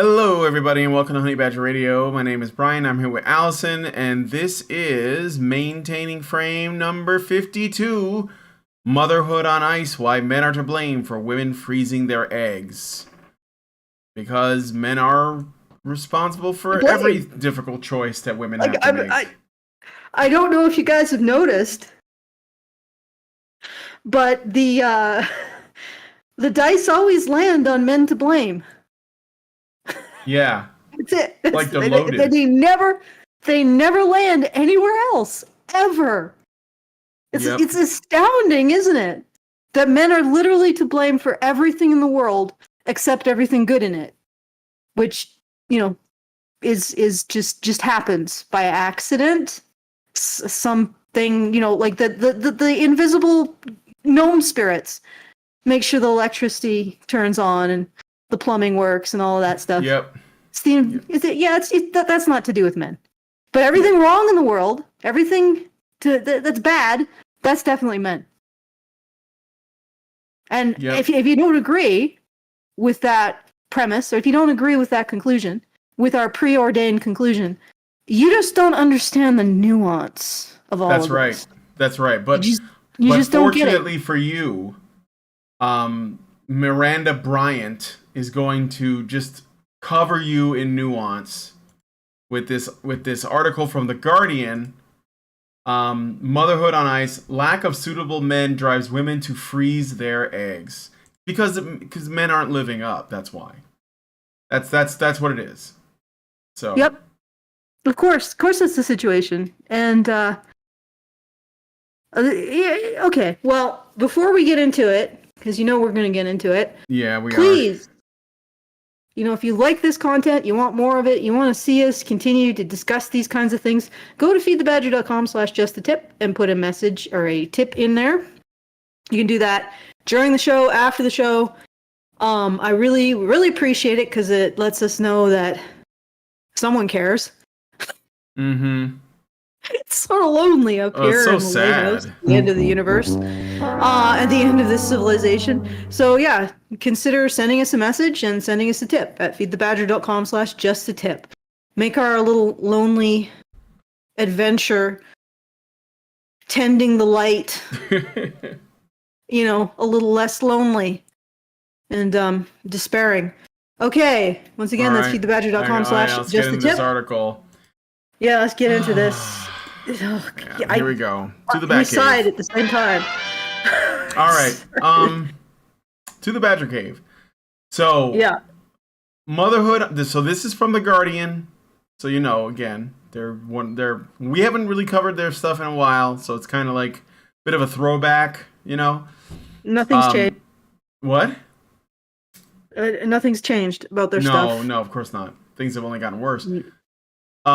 Hello, everybody, and welcome to Honey Badger Radio. My name is Brian. I'm here with Allison, and this is Maintaining Frame number 52, Motherhood on Ice, Why Men Are to Blame for Women Freezing Their Eggs. Because men are responsible for every difficult choice that women have to make. I don't know if you guys have noticed, but the dice always land on men to blame. Yeah. That's it. Like the loaded. They never land anywhere else, ever. It's astounding, isn't it? That men are literally to blame for everything in the world except everything good in it. Which, is just happens by accident. Something, like the invisible gnome spirits make sure the electricity turns on and the plumbing works and all of that stuff. Yep. That's not to do with men. But everything wrong in the world, everything that's bad, that's definitely men. And if you don't agree with that premise, or if you don't agree with that conclusion, with our preordained conclusion, you just don't understand the nuance of all of this. That's right. But you just don't get it. Fortunately for you, Miranda Bryant is going to just cover you in nuance with this article from The Guardian. Motherhood on Ice, lack of suitable men drives women to freeze their eggs. Because men aren't living up, that's why. That's what it is. So yep. Of course that's the situation. And okay, well, before we get into it, because we're going to get into it. Yeah, we are. Please, if you like this content, you want more of it, you want to see us continue to discuss these kinds of things, go to feedthebadger.com/justtip and put a message or a tip in there. You can do that during the show, after the show. I really, really appreciate it because it lets us know that someone cares. Mm-hmm. It's sort of lonely up here so in the sad. at the end of the universe, at the end of this civilization. So yeah, consider sending us a message and sending us a tip at feedthebadger.com/justtip. Make our little lonely adventure tending the light, a little less lonely and despairing. Okay, once again, that's feedthebadger.com/justtip. This article. Yeah, let's get into this. Here we go. To the Bat Cave. We sighed at the same time. All right. To the Badger Cave. So yeah, Motherhood. So this is from The Guardian. So again, we haven't really covered their stuff in a while, so it's kind of like a bit of a throwback. Nothing's changed. What? Nothing's changed about their stuff. No, of course not. Things have only gotten worse. Well,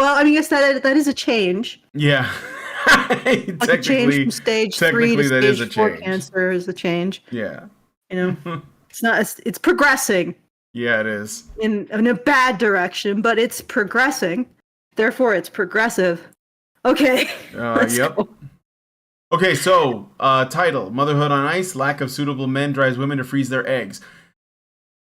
I mean, I guess that is a change. Yeah. Like a change from stage 3 to stage 4 cancer is a change. Yeah. It's not. It's progressing. Yeah, it is. In a bad direction, but it's progressing. Therefore, it's progressive. Okay. Yep. Go. Okay, so title: Motherhood on Ice. Lack of suitable men drives women to freeze their eggs.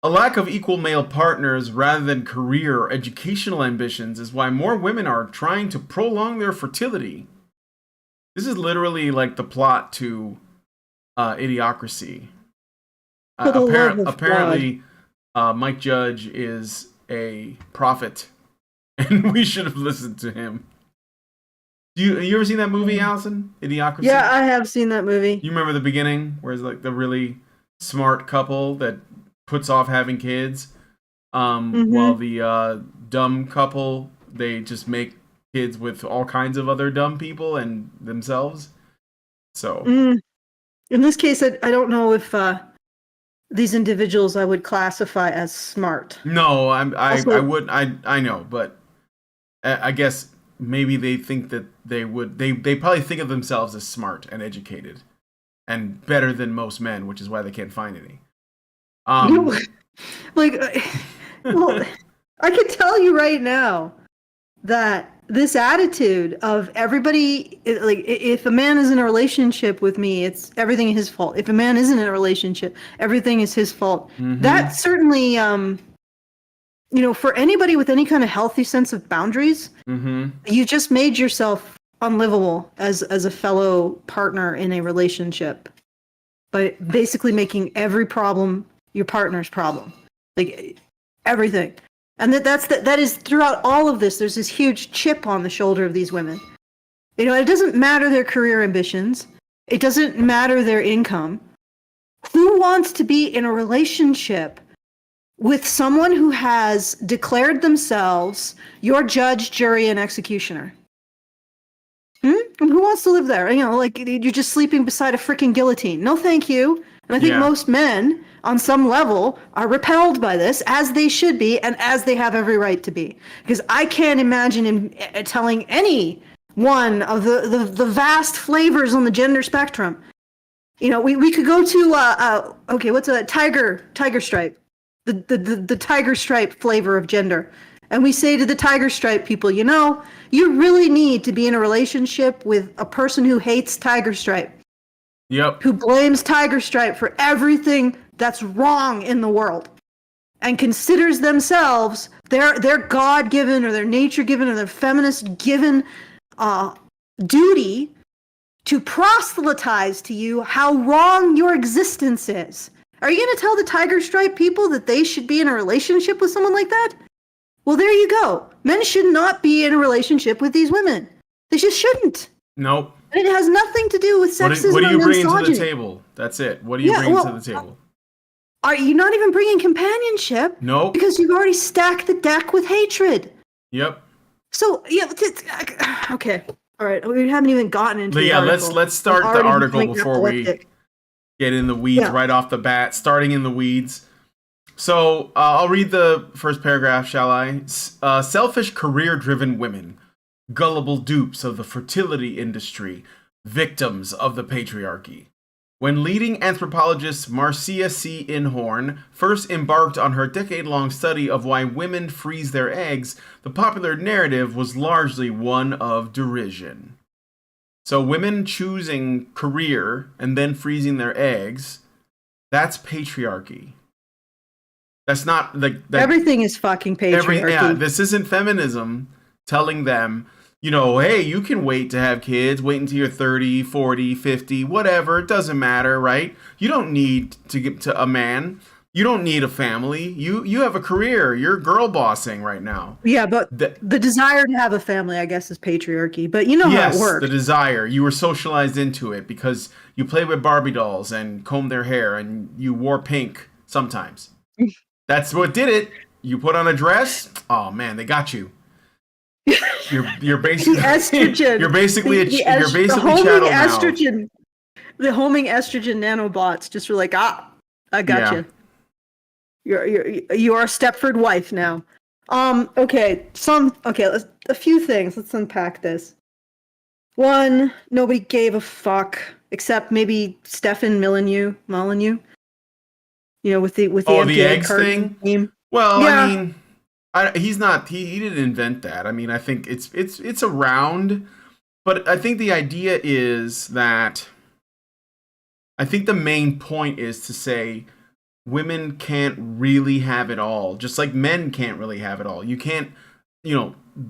A lack of equal male partners rather than career or educational ambitions is why more women are trying to prolong their fertility. This is literally like the plot to Idiocracy. Apparently, Mike Judge is a prophet, and we should have listened to him. You ever seen that movie, Allison? Idiocracy? Yeah, I have seen that movie. You remember the beginning, where it's like the really smart couple that puts off having kids, while the dumb couple, they just make kids with all kinds of other dumb people and themselves. So in this case, I don't know if these individuals I would classify as smart. No, I wouldn't. I know, but I guess maybe they think that they would. They probably think of themselves as smart and educated and better than most men, which is why they can't find any. Well, I can tell you right now that this attitude of everybody, like, if a man is in a relationship with me, it's everything his fault. If a man isn't in a relationship, everything is his fault. Mm-hmm. That certainly for anybody with any kind of healthy sense of boundaries, you just made yourself unlivable as a fellow partner in a relationship by basically making every problem your partner's problem, like everything. And that is throughout all of this. There's this huge chip on the shoulder of these women. It doesn't matter their career ambitions. It doesn't matter their income. Who wants to be in a relationship with someone who has declared themselves your judge, jury, and executioner? And who wants to live there? Like you're just sleeping beside a freaking guillotine. No, thank you. And I think most men, on some level, are repelled by this, as they should be, and as they have every right to be. Because I can't imagine telling any one of the vast flavors on the gender spectrum. We could go to what's a tiger stripe, the tiger stripe flavor of gender, and we say to the tiger stripe people, you really need to be in a relationship with a person who hates tiger stripe. Yep. Who blames tiger stripe for everything that's wrong in the world, and considers themselves their God-given or their nature-given or their feminist-given duty to proselytize to you how wrong your existence is. Are you going to tell the tiger stripe people that they should be in a relationship with someone like that? Well, there you go. Men should not be in a relationship with these women. They just shouldn't. Nope. And it has nothing to do with sexism. What do you bring to the table? That's it. What do you bring to the table? Are you not even bringing companionship? No. Nope. Because you've already stacked the deck with hatred. Yep. So, okay. All right. We haven't even gotten into the article. Let's start the article before we get in the weeds right off the bat, starting in the weeds. So I'll read the first paragraph, shall I? Selfish career-driven women, gullible dupes of the fertility industry, victims of the patriarchy. When leading anthropologist Marcia C. Inhorn first embarked on her decade-long study of why women freeze their eggs, the popular narrative was largely one of derision. So women choosing career and then freezing their eggs, that's patriarchy. That's not everything is fucking patriarchy. This isn't feminism telling them, hey, you can wait to have kids, wait until you're 30, 40, 50, whatever, it doesn't matter, right? You don't need to get to a man. You don't need a family. You have a career. You're girl bossing right now. Yeah, but the desire to have a family, I guess, is patriarchy. But you know how it works. The desire. You were socialized into it because you played with Barbie dolls and combed their hair and you wore pink sometimes. That's what did it. You put on a dress. Oh man, they got you. You're basically estrogen. You're basically chattel estrogen. Now. The homing estrogen nanobots just were like, I got you. You're a Stepford wife now. Okay. A few things. Let's unpack this. One, nobody gave a fuck except maybe Stefan Molyneux. With the the eggs thing. Meme. Well, yeah. I mean, he's not. He didn't invent that. I mean, I think it's around, but I think the idea is that. I think the main point is to say women can't really have it all, just like men can't really have it all. You can't,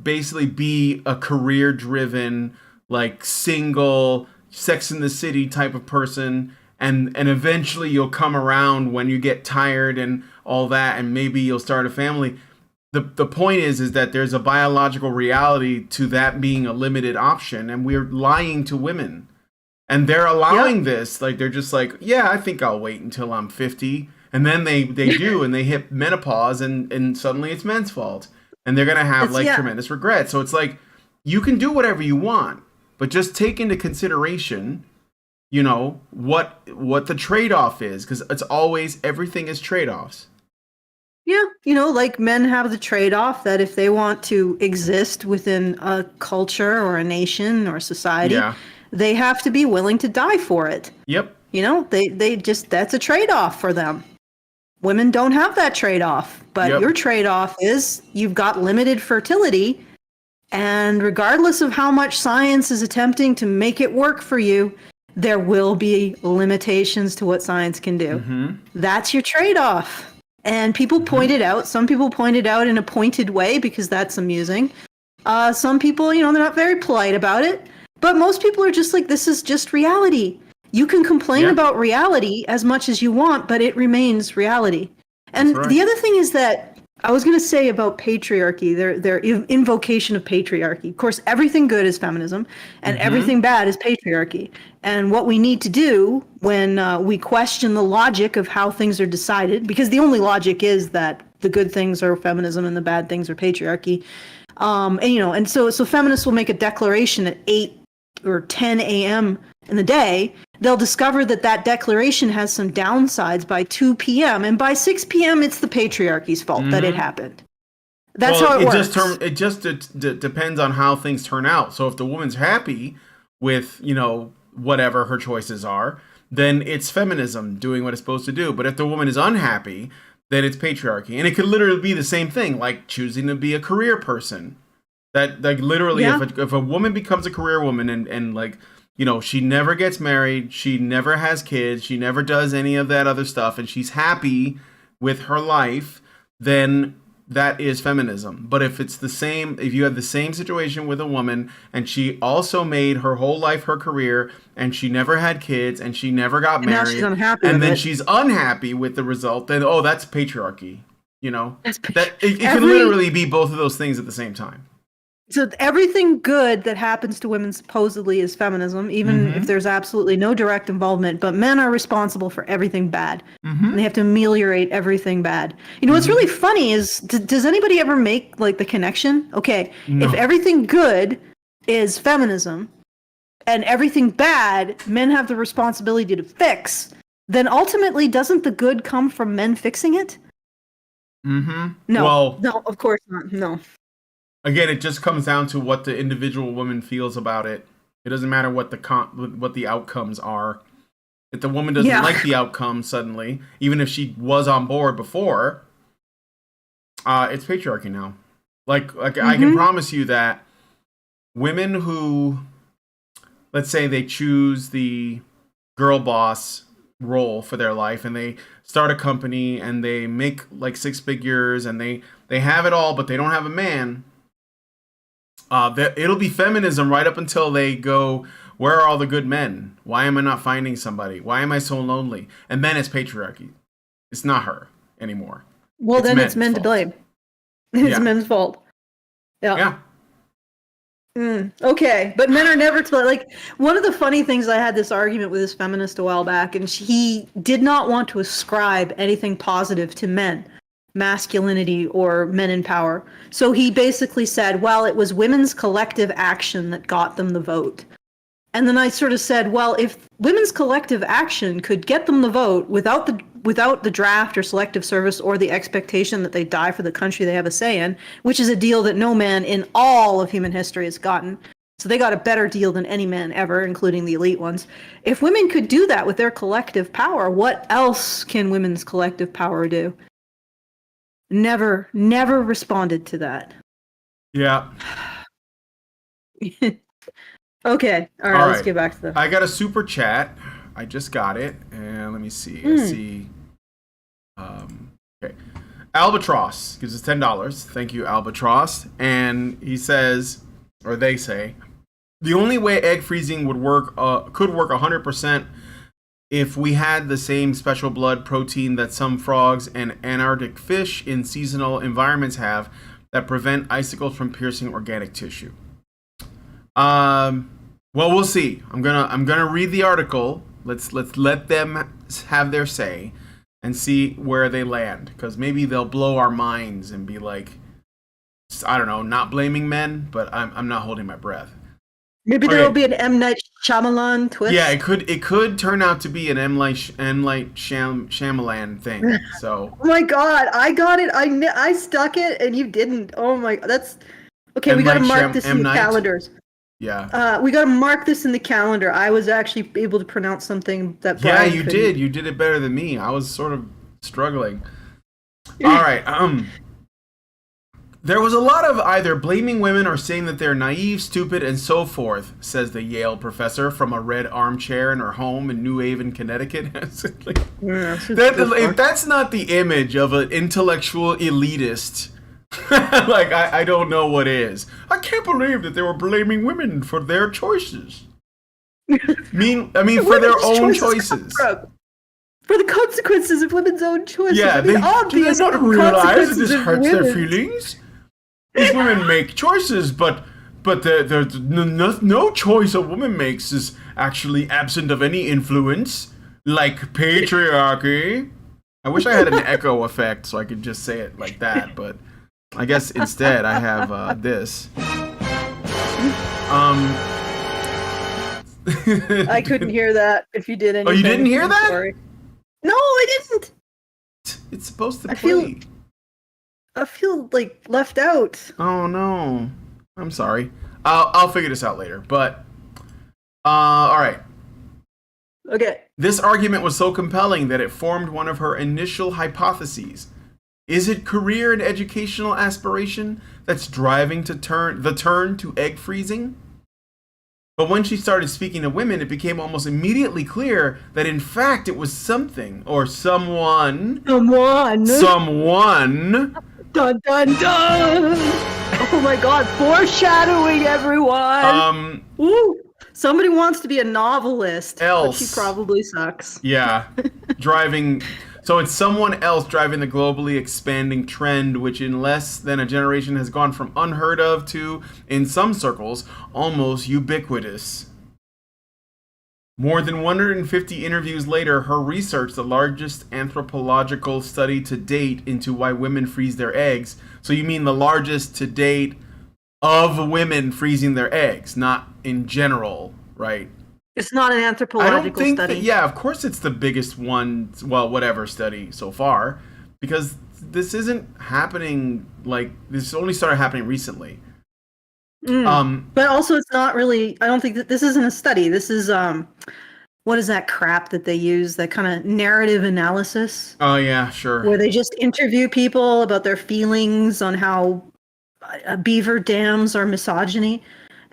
basically be a career-driven, like single, Sex in the City type of person. And eventually you'll come around when you get tired and all that, and maybe you'll start a family. The point is that there's a biological reality to that being a limited option, and we're lying to women. And they're allowing this. Like, they're just like, yeah, I think I'll wait until I'm 50. And then they do, and they hit menopause, and suddenly it's men's fault. And they're going to have, tremendous regret. So it's like, you can do whatever you want, but just take into consideration... what the trade-off is, because it's always, everything is trade-offs. Yeah, like men have the trade-off that if they want to exist within a culture or a nation or society, they have to be willing to die for it. Yep. They just, that's a trade-off for them. Women don't have that trade-off, but your trade-off is you've got limited fertility, and regardless of how much science is attempting to make it work for you, there will be limitations to what science can do. Mm-hmm. That's your trade-off. And people point it out. Some people point it out in a pointed way because that's amusing. Some people, they're not very polite about it. But most people are just like, this is just reality. You can complain about reality as much as you want, but it remains reality. And the other thing is that I was going to say about patriarchy, their invocation of patriarchy. Of course, everything good is feminism, and everything bad is patriarchy. And what we need to do when we question the logic of how things are decided, because the only logic is that the good things are feminism and the bad things are patriarchy. And so feminists will make a declaration at 8 or 10 a.m. in the day. They'll discover that declaration has some downsides by 2 p.m. And by 6 p.m., it's the patriarchy's fault that it happened. That's how it works. It just depends on how things turn out. So if the woman's happy with, whatever her choices are, then it's feminism doing what it's supposed to do. But if the woman is unhappy, then it's patriarchy. And it could literally be the same thing, like choosing to be a career person. That, like, literally, if a woman becomes a career woman and like, she never gets married, she never has kids, she never does any of that other stuff, and she's happy with her life, then that is feminism. But if you have the same situation with a woman and she also made her whole life her career and she never had kids and she never got married and then she's unhappy with the result, then that's patriarchy. It can literally be both of those things at the same time. So everything good that happens to women supposedly is feminism, even if there's absolutely no direct involvement. But men are responsible for everything bad. And they have to ameliorate everything bad. What's really funny is, does anybody ever make like the connection? Okay, if everything good is feminism and everything bad men have the responsibility to fix, then ultimately doesn't the good come from men fixing it? No, no, of course not. No. Again, it just comes down to what the individual woman feels about it. It doesn't matter what the outcomes are. If the woman doesn't like the outcome suddenly, even if she was on board before, it's patriarchy now. Like I can promise you that women who, let's say they choose the girl boss role for their life and they start a company and they make like 6 figures and they have it all, but they don't have a man. It'll be feminism right up until they go, where are all the good men? Why am I not finding somebody? Why am I so lonely? And then it's patriarchy. It's not her anymore. Well, then it's men to blame. It's men's fault. Yeah. Okay, but men are never to, like, one of the funny things, I had this argument with this feminist a while back, and he did not want to ascribe anything positive to men, masculinity or men in power. So he basically said, well, it was women's collective action that got them the vote. And then I sort of said, well, if women's collective action could get them the vote without the draft or selective service or the expectation that they die for the country they have a say in, which is a deal that no man in all of human history has gotten. So they got a better deal than any man ever, including the elite ones. If women could do that with their collective power, what else can women's collective power do? Never responded to that. Yeah. Okay. All right, let's get back to the... I got a super chat. I just got it. And let me see. Let's see. Okay. Albatross gives us $10. Thank you, Albatross. And he says, or they say, the only way egg freezing would work, could work 100% if we had the same special blood protein that some frogs and Antarctic fish in seasonal environments have that prevent icicles from piercing organic tissue. Well, we'll see. I'm gonna read the article. Let's let them have their say and see where they land, because maybe they'll blow our minds and be like, I don't know, not blaming men, but I'm not holding my breath. Maybe there will be an M. Night Shyamalan twist. Yeah, it could turn out to be an M. Night Shyamalan thing. So. Oh my God, I got it. I stuck it and you didn't. Oh my, that's okay. We got to mark this in the calendars. Yeah. We got to mark this in the calendar. I was actually able to pronounce something that Brian couldn't. Did. You did it better than me. I was sort of struggling. All right. There was a lot of either blaming women or saying that they're naive, stupid, and so forth, says the Yale professor from a red armchair in her home in New Haven, Connecticut. If that's not the image of an intellectual elitist, like, I don't know what is. I can't believe that they were blaming women for their choices. I mean, for their own choices. For the consequences of women's own choices. Yeah, do they not realize that this hurts their feelings? These women make choices, but there's no choice a woman makes is actually absent of any influence, like patriarchy. I wish I had an echo effect so I could just say it like that, but I guess instead I have this. I couldn't hear that if you did anything. Oh, you didn't hear that? Sorry. No, I didn't. It's supposed to play. I feel like left out. Oh no, I'm sorry. I'll figure this out later. But all right. Okay. This argument was so compelling that it formed one of her initial hypotheses. Is it career and educational aspiration that's driving the turn to egg freezing? But when she started speaking to women, it became almost immediately clear that in fact it was something or someone. Dun dun dun! Oh my god, foreshadowing, everyone! Woo! Somebody wants to be a novelist, but she probably sucks. Yeah. So it's someone else driving the globally expanding trend, which in less than a generation has gone from unheard of to, in some circles, almost ubiquitous. More than 150 interviews later, her research, the largest anthropological study to date into why women freeze their eggs. So you mean the largest to date of women freezing their eggs, not in general, right? It's not an anthropological study. Yeah, of course it's the biggest one, well, whatever study so far, because this isn't happening, this only started happening recently. But also it's not really, I don't think that this isn't a study. This is, what is that crap that they use, that kind of narrative analysis? Oh, yeah, sure. Where they just interview people about their feelings on how beaver dams are misogyny.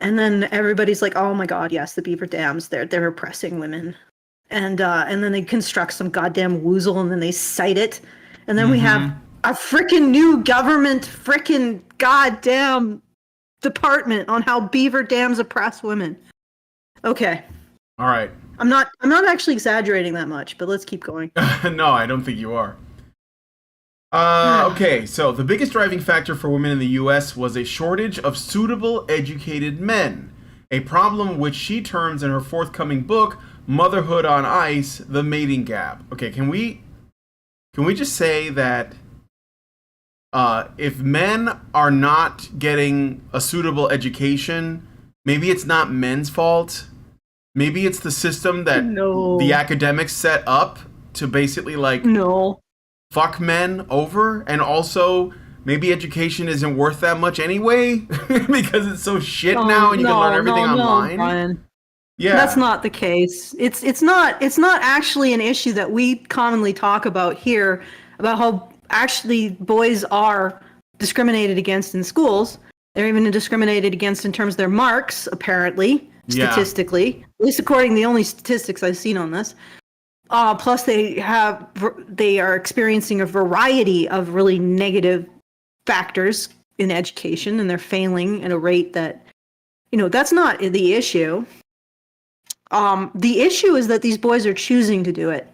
And then everybody's like, oh my god, yes, the beaver dams, they're oppressing women. And then they construct some goddamn woozle and then they cite it. And then we have a freaking new government freaking goddamn department on how beaver dams oppress women. Okay. All right. I'm not actually exaggerating that much, but let's keep going. No, I don't think you are. Okay, so the biggest driving factor for women in the U.S. was a shortage of suitable, educated men, a problem which she terms in her forthcoming book, Motherhood on Ice, The Mating Gap. Okay, can we just say that if men are not getting a suitable education, maybe it's not men's fault. Maybe it's the system that the academics set up to basically fuck men over, and also maybe education isn't worth that much anyway because it's so shit now and you can learn everything online. Brian. Yeah, that's not the case. It's not actually an issue that we commonly talk about here, about how actually boys are discriminated against in schools. They're even discriminated against in terms of their marks, apparently, statistically, at least according to the only statistics I've seen on this. Plus, they are experiencing a variety of really negative factors in education, and they're failing at a rate that, that's not the issue. The issue is that these boys are choosing to do it.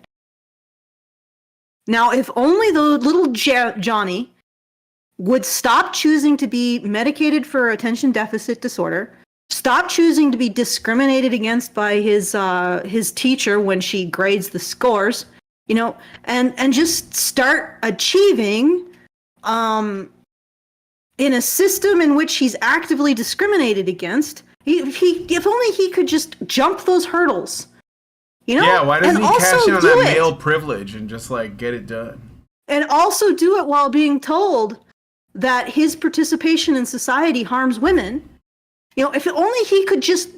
Now, if only the little Johnny would stop choosing to be medicated for attention deficit disorder, stop choosing to be discriminated against by his teacher when she grades the scores, and just start achieving in a system in which he's actively discriminated against. If only he could just jump those hurdles. Yeah, why doesn't he cash in on that male privilege and just get it done? And also do it while being told that his participation in society harms women. If only he could just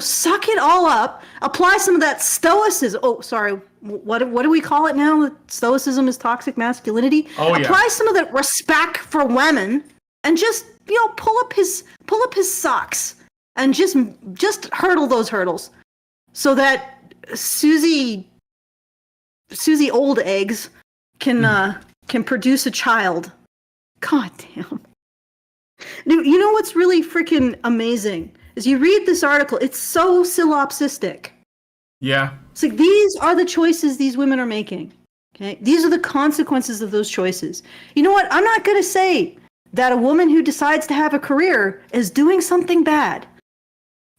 suck it all up, apply some of that stoicism. Oh, sorry. What do we call it now? Stoicism is toxic masculinity. Oh, yeah. Apply some of that respect for women, and just pull up his socks and just hurdle those hurdles so that Susie Old Eggs can produce a child. God damn. You know what's really freaking amazing is you read this article, it's so solipsistic. Yeah. It's like these are the choices these women are making. Okay? These are the consequences of those choices. You know what? I'm not going to say that a woman who decides to have a career is doing something bad.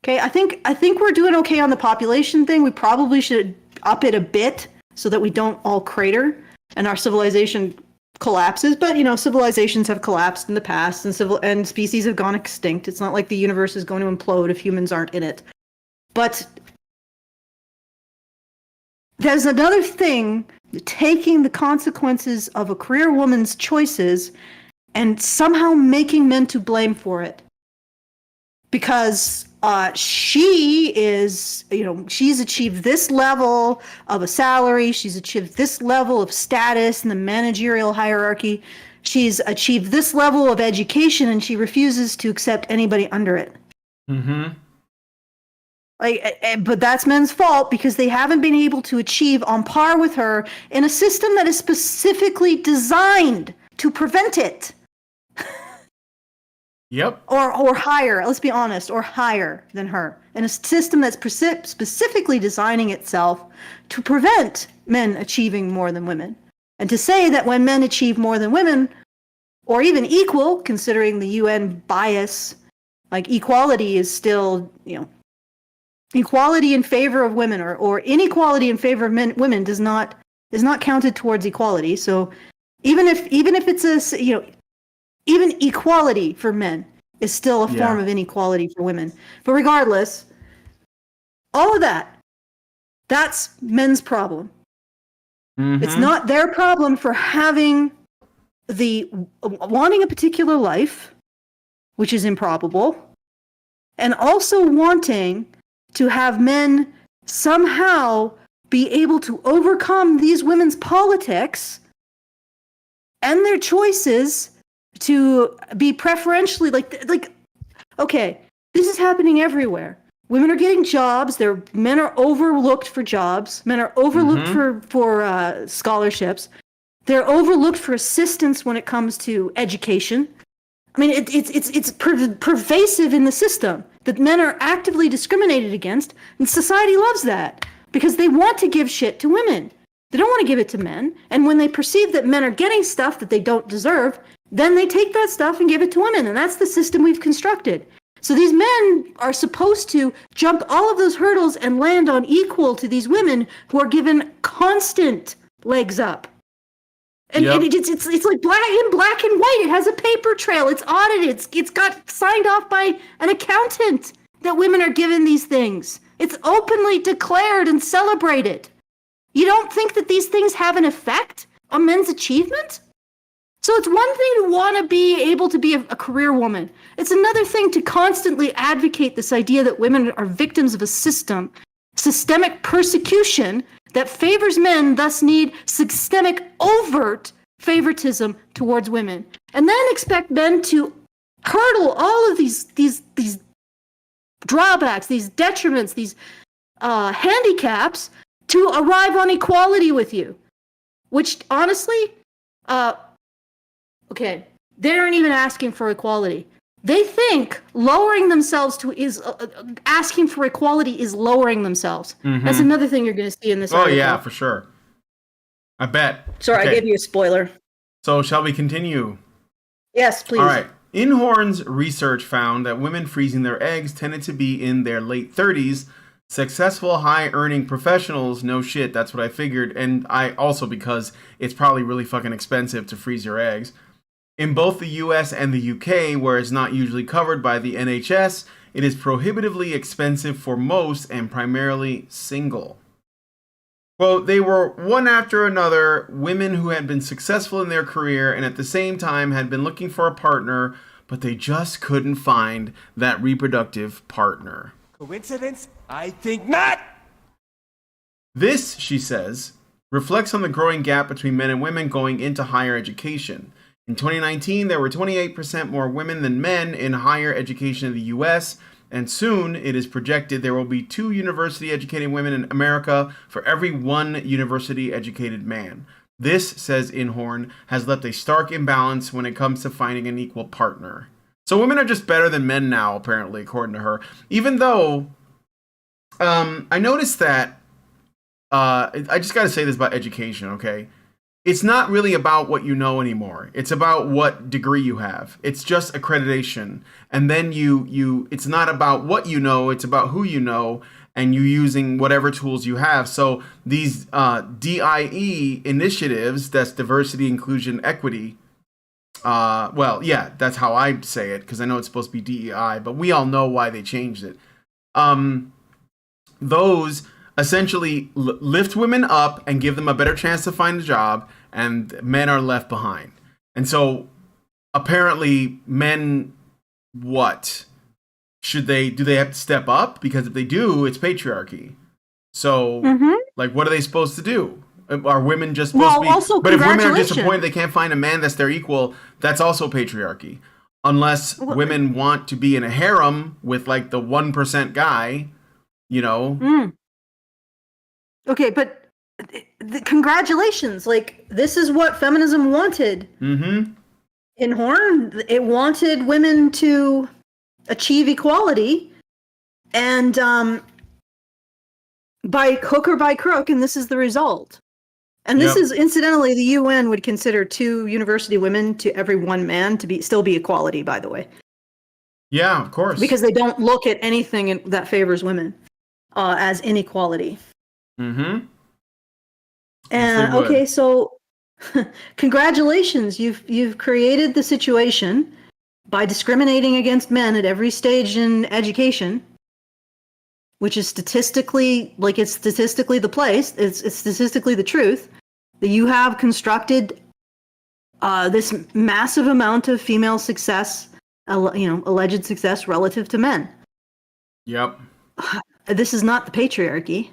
Okay? I think we're doing okay on the population thing. We probably should up it a bit so that we don't all crater and our civilization collapses. But civilizations have collapsed in the past, and species have gone extinct. It's not like the universe is going to implode if humans aren't in it. But there's another thing, taking the consequences of a career woman's choices and somehow making men to blame for it. Because she is, she's achieved this level of a salary, she's achieved this level of status in the managerial hierarchy, she's achieved this level of education, and she refuses to accept anybody under it. Mm-hmm. But that's men's fault because they haven't been able to achieve on par with her in a system that is specifically designed to prevent it. Yep. Or higher, let's be honest, or higher than her. In a system that's specifically designing itself to prevent men achieving more than women. And to say that when men achieve more than women, or even equal, considering the UN bias, like equality is still, equality in favor of women or inequality in favor of women is not counted towards equality. So even if it's even equality for men is still a form of inequality for women. But regardless, all of that's men's problem. Mm-hmm. It's not their problem for having wanting a particular life, which is improbable, and also wanting to have men somehow be able to overcome these women's politics and their choices to be preferentially okay, this is happening everywhere. Women are getting jobs. Men are overlooked for jobs. Men are overlooked for scholarships. They're overlooked for assistance when it comes to education. I mean, it's pervasive in the system that men are actively discriminated against, and society loves that because they want to give shit to women. They don't want to give it to men, and when they perceive that men are getting stuff that they don't deserve, then they take that stuff and give it to women, and that's the system we've constructed. So these men are supposed to jump all of those hurdles and land on equal to these women who are given constant legs up. And, and it's like black and white. It has a paper trail. It's audited. It's got signed off by an accountant that women are given these things. It's openly declared and celebrated. You don't think that these things have an effect on men's achievement? So it's one thing to want to be able to be a career woman. It's another thing to constantly advocate this idea that women are victims of a systemic persecution that favors men, thus need systemic overt favoritism towards women. And then expect men to hurdle all of these drawbacks, these detriments, these handicaps to arrive on equality with you. Which honestly, okay, they aren't even asking for equality. They think lowering themselves is asking for equality is lowering themselves. Mm-hmm. That's another thing you're going to see in this article. Oh yeah, for sure. I bet. Sorry, okay. I gave you a spoiler. So shall we continue? Yes, please. All right. Inhorn's research found that women freezing their eggs tended to be in their late 30s. Successful, high-earning professionals, no shit, that's what I figured. And I also, because it's probably really fucking expensive to freeze your eggs. In both the US and the UK, where it's not usually covered by the NHS, it is prohibitively expensive for most and primarily single. Quote, they were one after another women who had been successful in their career and at the same time had been looking for a partner, but they just couldn't find that reproductive partner. Coincidence? I think not! This, she says, reflects on the growing gap between men and women going into higher education. In 2019, there were 28% more women than men in higher education in the US, and soon it is projected there will be 2 university-educated women in America for every 1 university-educated man. This, says Inhorn, has left a stark imbalance when it comes to finding an equal partner. So women are just better than men now, apparently, according to her. Even though, I noticed that, I just got to say this about education, okay? It's not really about what you know anymore. It's about what degree you have. It's just accreditation. And then it's not about what you know, it's about who you know, and you using whatever tools you have. So these DIE initiatives, that's diversity, inclusion, equity. Well, yeah, that's how I say it, because I know it's supposed to be DEI, but we all know why they changed it. Those essentially lift women up and give them a better chance to find a job, and men are left behind. And so apparently men, what? Do they have to step up? Because if they do, it's patriarchy. So like, what are they supposed to do? Are women just supposed to be? Also, but if women are disappointed they can't find a man that's their equal, that's also patriarchy. Unless women want to be in a harem with like the 1% guy, you know. Okay, but congratulations! Like, this is what feminism wanted. In Horn, it wanted women to achieve equality, and by hook or by crook, and this is the result. And this is, incidentally, the UN would consider 2 university women to every 1 man to still be equality, by the way. Yeah, of course. Because they don't look at anything that favors women as inequality. And okay, so congratulations, you've created the situation by discriminating against men at every stage in education, which is statistically the place, it's statistically the truth, that you have constructed this massive amount of female success, alleged success relative to men. Yep. This is not the patriarchy.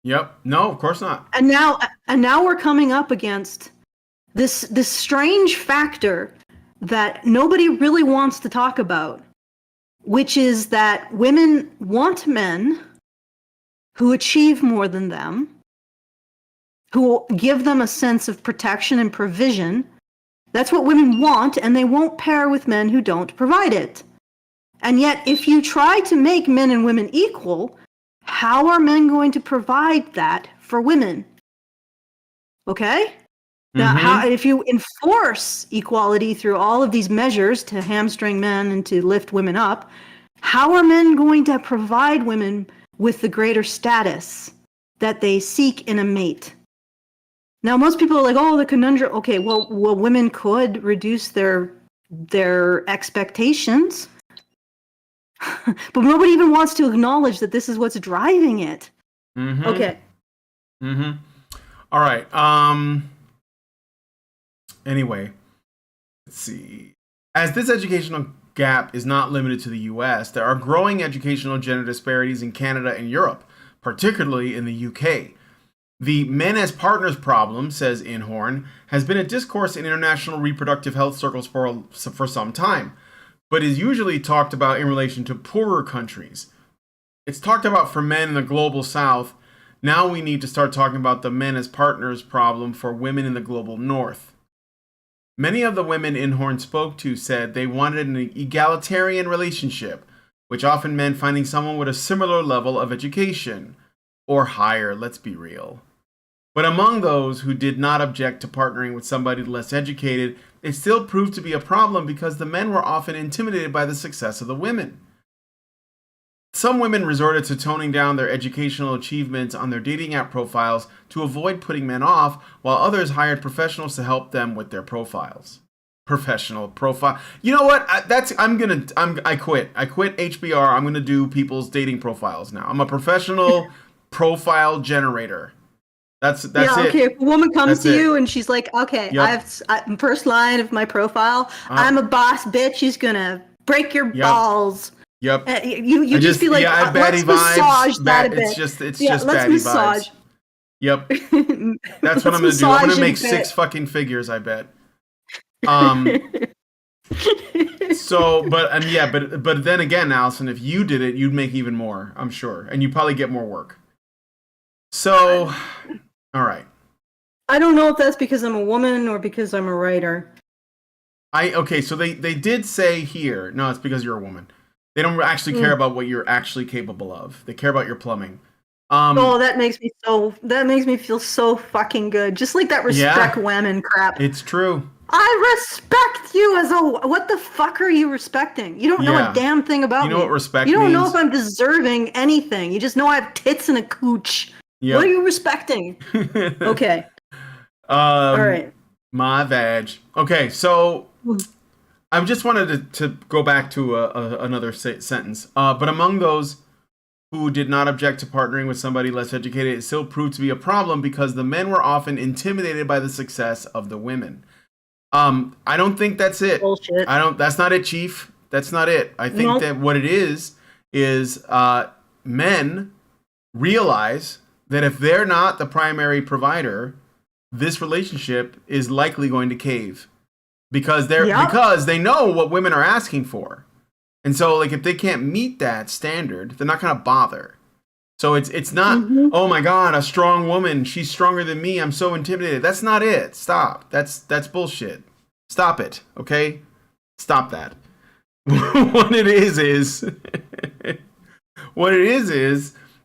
Yep. No, of course not. And now we're coming up against this strange factor that nobody really wants to talk about, which is that women want men who achieve more than them, who give them a sense of protection and provision. That's what women want, and they won't pair with men who don't provide it. And yet, if you try to make men and women equal, how are men going to provide that for women? Okay? Now, if you enforce equality through all of these measures to hamstring men and to lift women up, how are men going to provide women with the greater status that they seek in a mate? Now, most people are like, oh, the conundrum. Okay, well, women could reduce their expectations, but nobody even wants to acknowledge that this is what's driving it. Okay. All right. Anyway, let's see. As this educational gap is not limited to the US, there are growing educational gender disparities in Canada and Europe, particularly in the UK. The men as partners problem, says Inhorn, has been a discourse in international reproductive health circles for some time, but is usually talked about in relation to poorer countries. It's talked about for men in the global south. Now we need to start talking about the men as partners problem for women in the global north. Many of the women Inhorn spoke to said they wanted an egalitarian relationship, which often meant finding someone with a similar level of education, or higher, let's be real. But among those who did not object to partnering with somebody less educated, it still proved to be a problem because the men were often intimidated by the success of the women. Some women resorted to toning down their educational achievements on their dating app profiles to avoid putting men off, while others hired professionals to help them with their profiles. Professional profile. You know what? I quit. I quit HBR. I'm gonna do people's dating profiles now. I'm a professional profile generator. That's it. Okay. If a woman comes to you and she's like, okay, first line of my profile, I'm a boss bitch who's gonna break your balls. Yep. You just be like, let's massage that a bit. It's just baddie vibes. Yep. That's what I'm Let's gonna do. I'm gonna massage make and 6 fucking figures, I bet. So, but then again, Allison, if you did it, you'd make even more, I'm sure. And you'd probably get more work. So, all right. I don't know if that's because I'm a woman or because I'm a writer. Okay, so they did say here, no, it's because you're a woman. They don't actually care about what you're actually capable of. They care about your plumbing. Oh, that makes me feel so fucking good. Just like that respect women crap. It's true. I respect you as a. What the fuck are you respecting? You don't know a damn thing about me. You know what respect You don't means? know if I'm deserving anything. You just know I have tits and a cooch. Yep. What are you respecting? Okay. All right. My vag. Okay, so I just wanted to go back to another sentence. But among those who did not object to partnering with somebody less educated, it still proved to be a problem because the men were often intimidated by the success of the women. I don't think that's it. Bullshit. That's not it, Chief. That's not it. I think that what it is men realize that if they're not the primary provider, this relationship is likely going to cave because because they know what women are asking for. And so, like, if they can't meet that standard, they're not going to bother. So it's not, oh my God, a strong woman. She's stronger than me. I'm so intimidated. That's not it. Stop. That's bullshit. Stop it. Okay? Stop that. What it is,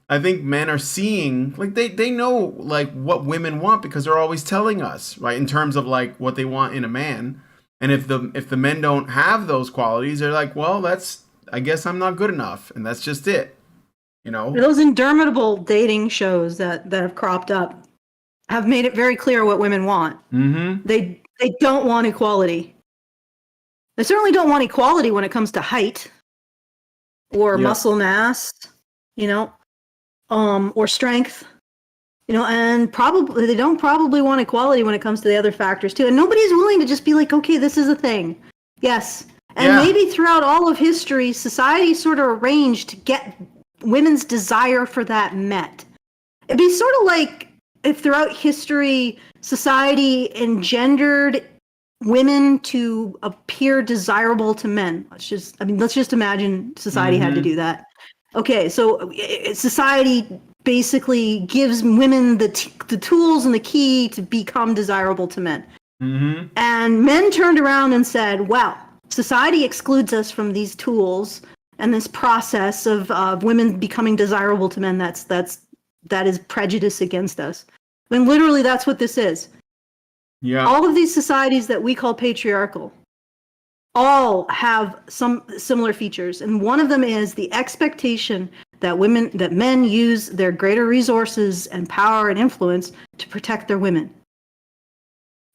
I think men are seeing, like, they know, like, what women want because they're always telling us, right? In terms of, like, what they want in a man. And if the men don't have those qualities, they're like, well, I guess I'm not good enough. And that's just it. You know? Those interminable dating shows that have cropped up have made it very clear what women want. Mm-hmm. They don't want equality. They certainly don't want equality when it comes to height or muscle mass, or strength. And they don't probably want equality when it comes to the other factors too. And nobody's willing to just be like, okay, this is a thing. Yes. And maybe throughout all of history, society sort of arranged to get women's desire for that met. It'd be sort of like if throughout history, society engendered women to appear desirable to men. Let's just imagine society had to do that. Okay, so society basically gives women the tools and the key to become desirable to men. Mm-hmm. And men turned around and said, well, society excludes us from these tools and this process of women becoming desirable to men. That is prejudice against us. I mean, literally, that's what this is. Yeah. All of these societies that we call patriarchal all have some similar features. And one of them is the expectation that men use their greater resources and power and influence to protect their women.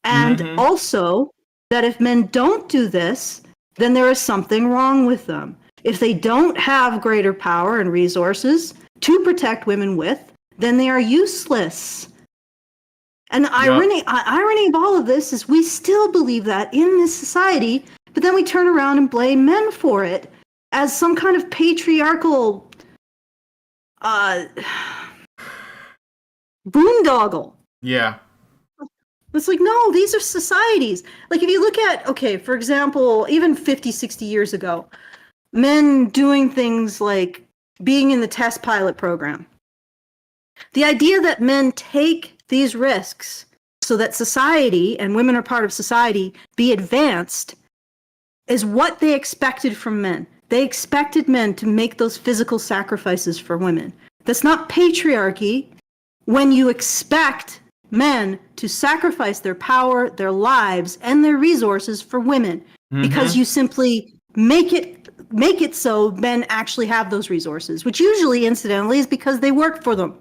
And also that if men don't do this, then there is something wrong with them. If they don't have greater power and resources to protect women with, then they are useless. And the irony of all of this is we still believe that in this society, but then we turn around and blame men for it as some kind of patriarchal boondoggle. Yeah. It's like, no, these are societies. Like, if you look at, okay, for example, even 50, 60 years ago, men doing things like being in the test pilot program. The idea that men take these risks so that society, and women are part of society, be advanced is what they expected from men. They expected men to make those physical sacrifices for women. That's not patriarchy when you expect men to sacrifice their power, their lives, and their resources for women because you simply make it so men actually have those resources, which usually, incidentally, is because they work for them.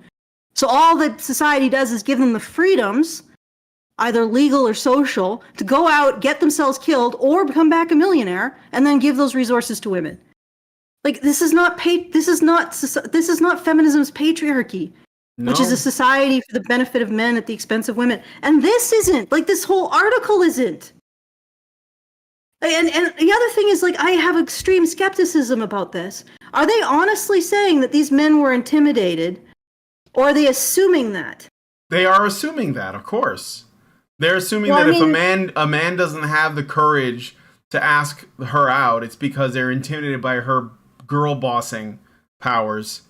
So all that society does is give them the freedoms, either legal or social, to go out, get themselves killed, or become back a millionaire, and then give those resources to women. Like, this is not feminism's patriarchy, which is a society for the benefit of men at the expense of women. And this isn't. Like, this whole article isn't. And the other thing is, like, I have extreme skepticism about this. Are they honestly saying that these men were intimidated, or are they assuming that? They are assuming that, of course. They're assuming Well, that I if mean, a man doesn't have the courage to ask her out, it's because they're intimidated by her girl bossing powers.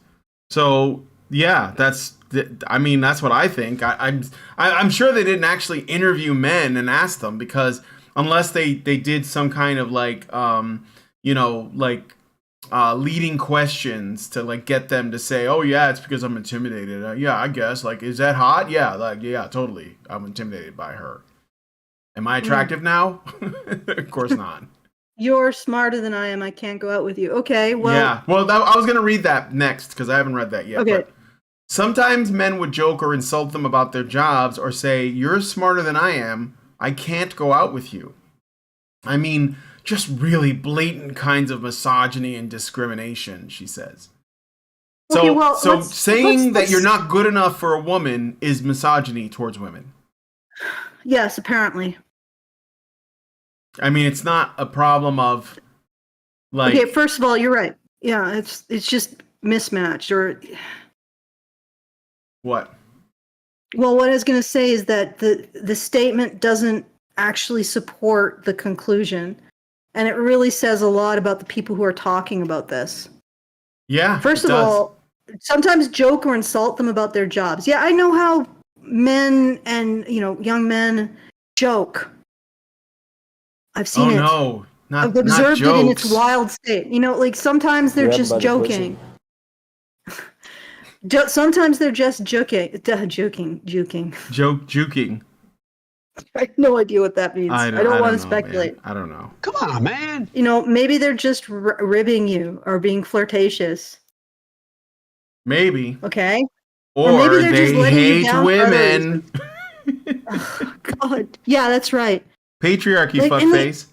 So yeah, I mean, that's what I think. I'm sure they didn't actually interview men and ask them, because unless they did some kind of like you know, like leading questions to like get them to say, oh yeah, it's because I'm intimidated. Yeah, I guess, like, is that hot? Yeah, like, yeah, totally, I'm intimidated by her. Am I attractive now? Of course not. you're smarter than I am. I can't go out with you. Okay, well, Yeah, well, I was gonna read that next because I haven't read that yet. okay. But sometimes men would joke or insult them about their jobs or say, you're smarter than I am, I can't go out with you. I mean, just really blatant kinds of misogyny and discrimination, she says. Okay, So, well, so saying that you're let's not good enough for a woman is misogyny towards women. yes, apparently. I mean, it's not a problem of like Okay, first of all, you're right. Yeah, it's just mismatched. Or, what? well, what I was going to say is that the statement doesn't actually support the conclusion, and it really says a lot about the people who are talking about this. Yeah, First it of does. all, sometimes joke or insult them about their jobs. Yeah, I know how men and, young men joke. I've Oh seen it. no, I've not observed it in its jokes. wild state. Like sometimes they're Grab just by the pussy. joking. Sometimes they're just joking. Joking. Juking. I have no idea what that means. I don't want to know, speculate. man. I don't know. Come on, man. Maybe they're just ribbing you or being flirtatious. Maybe. Okay? Or maybe Or they're just they letting you hate down for other women. reasons. Oh, God. Yeah, that's right. Patriarchy, Like, and fuckface.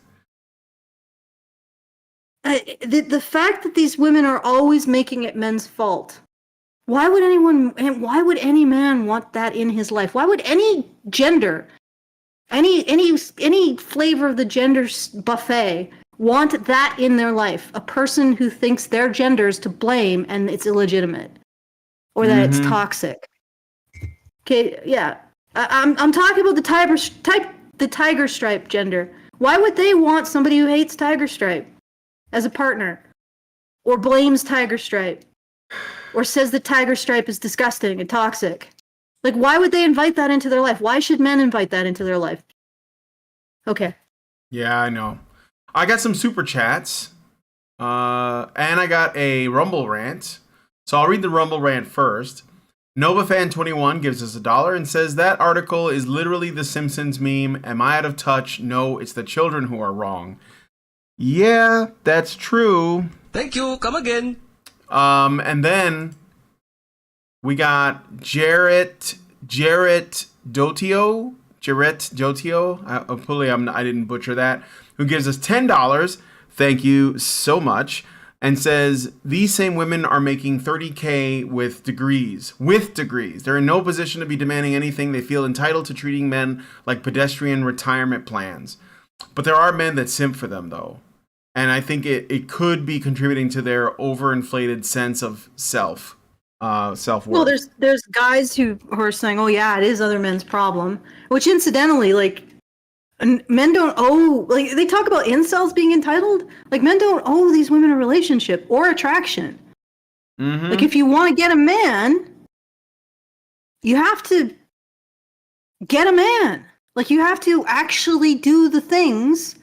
the fact that these women are always making it men's fault. Why would any man want that in his life? Why would any gender, any flavor of the gender buffet want that in their life? A person who thinks their gender is to blame and it's illegitimate, or that it's Mm-hmm. toxic. Okay, yeah, I'm talking about the tiger stripe gender. Why would they want somebody who hates tiger stripe as a partner, or blames tiger stripe, or says that tiger stripe is disgusting and toxic? Like, why would they invite that into their life? Why should men invite that into their life? Okay. Yeah, I know. I got some super chats. And I got a Rumble rant. So I'll read the Rumble rant first. NovaFan21 gives us $1 and says that article is literally the Simpsons meme. Am I out of touch? No, it's the children who are wrong. Yeah, that's true. Thank you. Come again. And then we got Jarrett Dotio. Hopefully I didn't butcher that. Who gives us $10. Thank you so much. And says these same women are making $30K with degrees. They're in no position to be demanding anything. They feel entitled to treating men like pedestrian retirement plans. But there are men that simp for them, though. And I think it could be contributing to their overinflated sense of self-worth. Well, there's guys who are saying, "Oh yeah, it is other men's problem," which incidentally, like, men don't owe. Like, they talk about incels being entitled. Like, men don't owe these women a relationship or attraction. Mm-hmm. Like, if you want to get a man, you have to get a man. Like, you have to actually do the things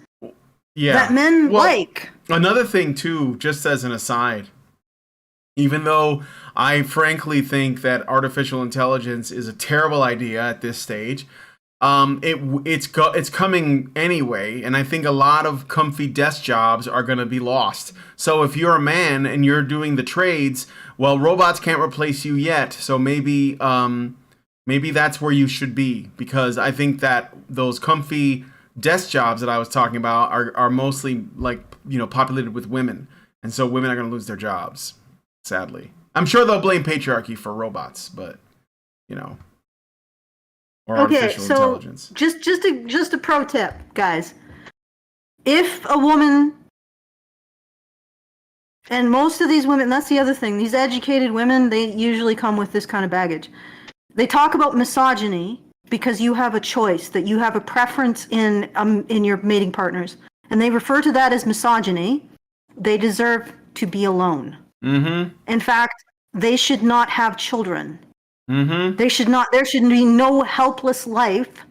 that men like. Another thing, too, just as an aside, even though I frankly think that artificial intelligence is a terrible idea at this stage, it's coming anyway, and I think a lot of comfy desk jobs are going to be lost. So if you're a man and you're doing the trades, well, robots can't replace you yet. So maybe that's where you should be, because I think that those comfy desk jobs that I was talking about are mostly, like, populated with women, and so women are going to lose their jobs, sadly. I'm sure they'll blame patriarchy for robots, but or artificial intelligence. Just a pro tip, guys. If a woman, and most of these women, that's the other thing, these educated women, they usually come with this kind of baggage. They talk about misogyny because you have a choice, that you have a preference in your mating partners, and they refer to that as misogyny. They deserve to be alone. Mm-hmm. In fact, they should not have children. Mm-hmm. There should be no helpless life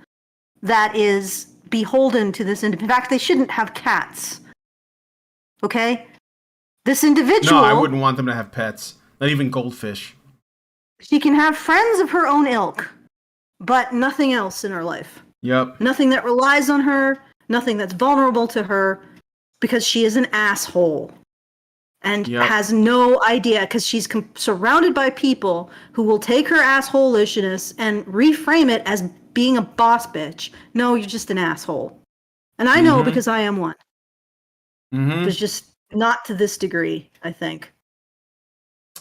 that is beholden to this individual. In fact, they shouldn't have cats. Okay? This individual... No, I wouldn't want them to have pets. Not even goldfish. She can have friends of her own ilk, but nothing else in her life. Yep. Nothing that relies on her, nothing that's vulnerable to her, because she is an asshole. And has no idea, because she's surrounded by people who will take her assholishness and reframe it as being a boss bitch. No, you're just an asshole. And I know because I am one. Mm-hmm. But just not to this degree, I think.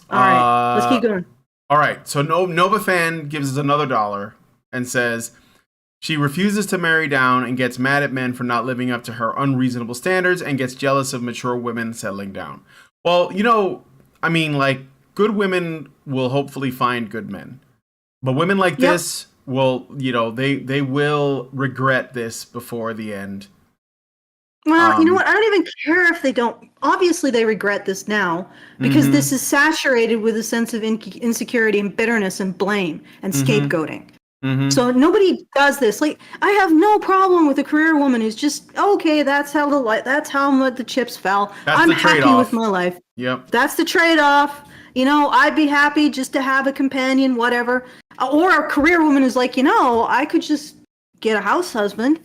All right, let's keep going. All right, so Nova Fan gives us another $1 and says she refuses to marry down and gets mad at men for not living up to her unreasonable standards and gets jealous of mature women settling down. Well, I mean, like, good women will hopefully find good men. But women like this will, they will regret this before the end. Well, you know what? I don't even care if they don't. Obviously, they regret this now because this is saturated with a sense of insecurity and bitterness and blame and scapegoating. Mm-hmm. So nobody does this. Like, I have no problem with a career woman who's just okay. That's how the chips fell. I'm happy with my life. Yep. That's the trade-off. I'd be happy just to have a companion, whatever. Or a career woman who's like, I could just get a house husband.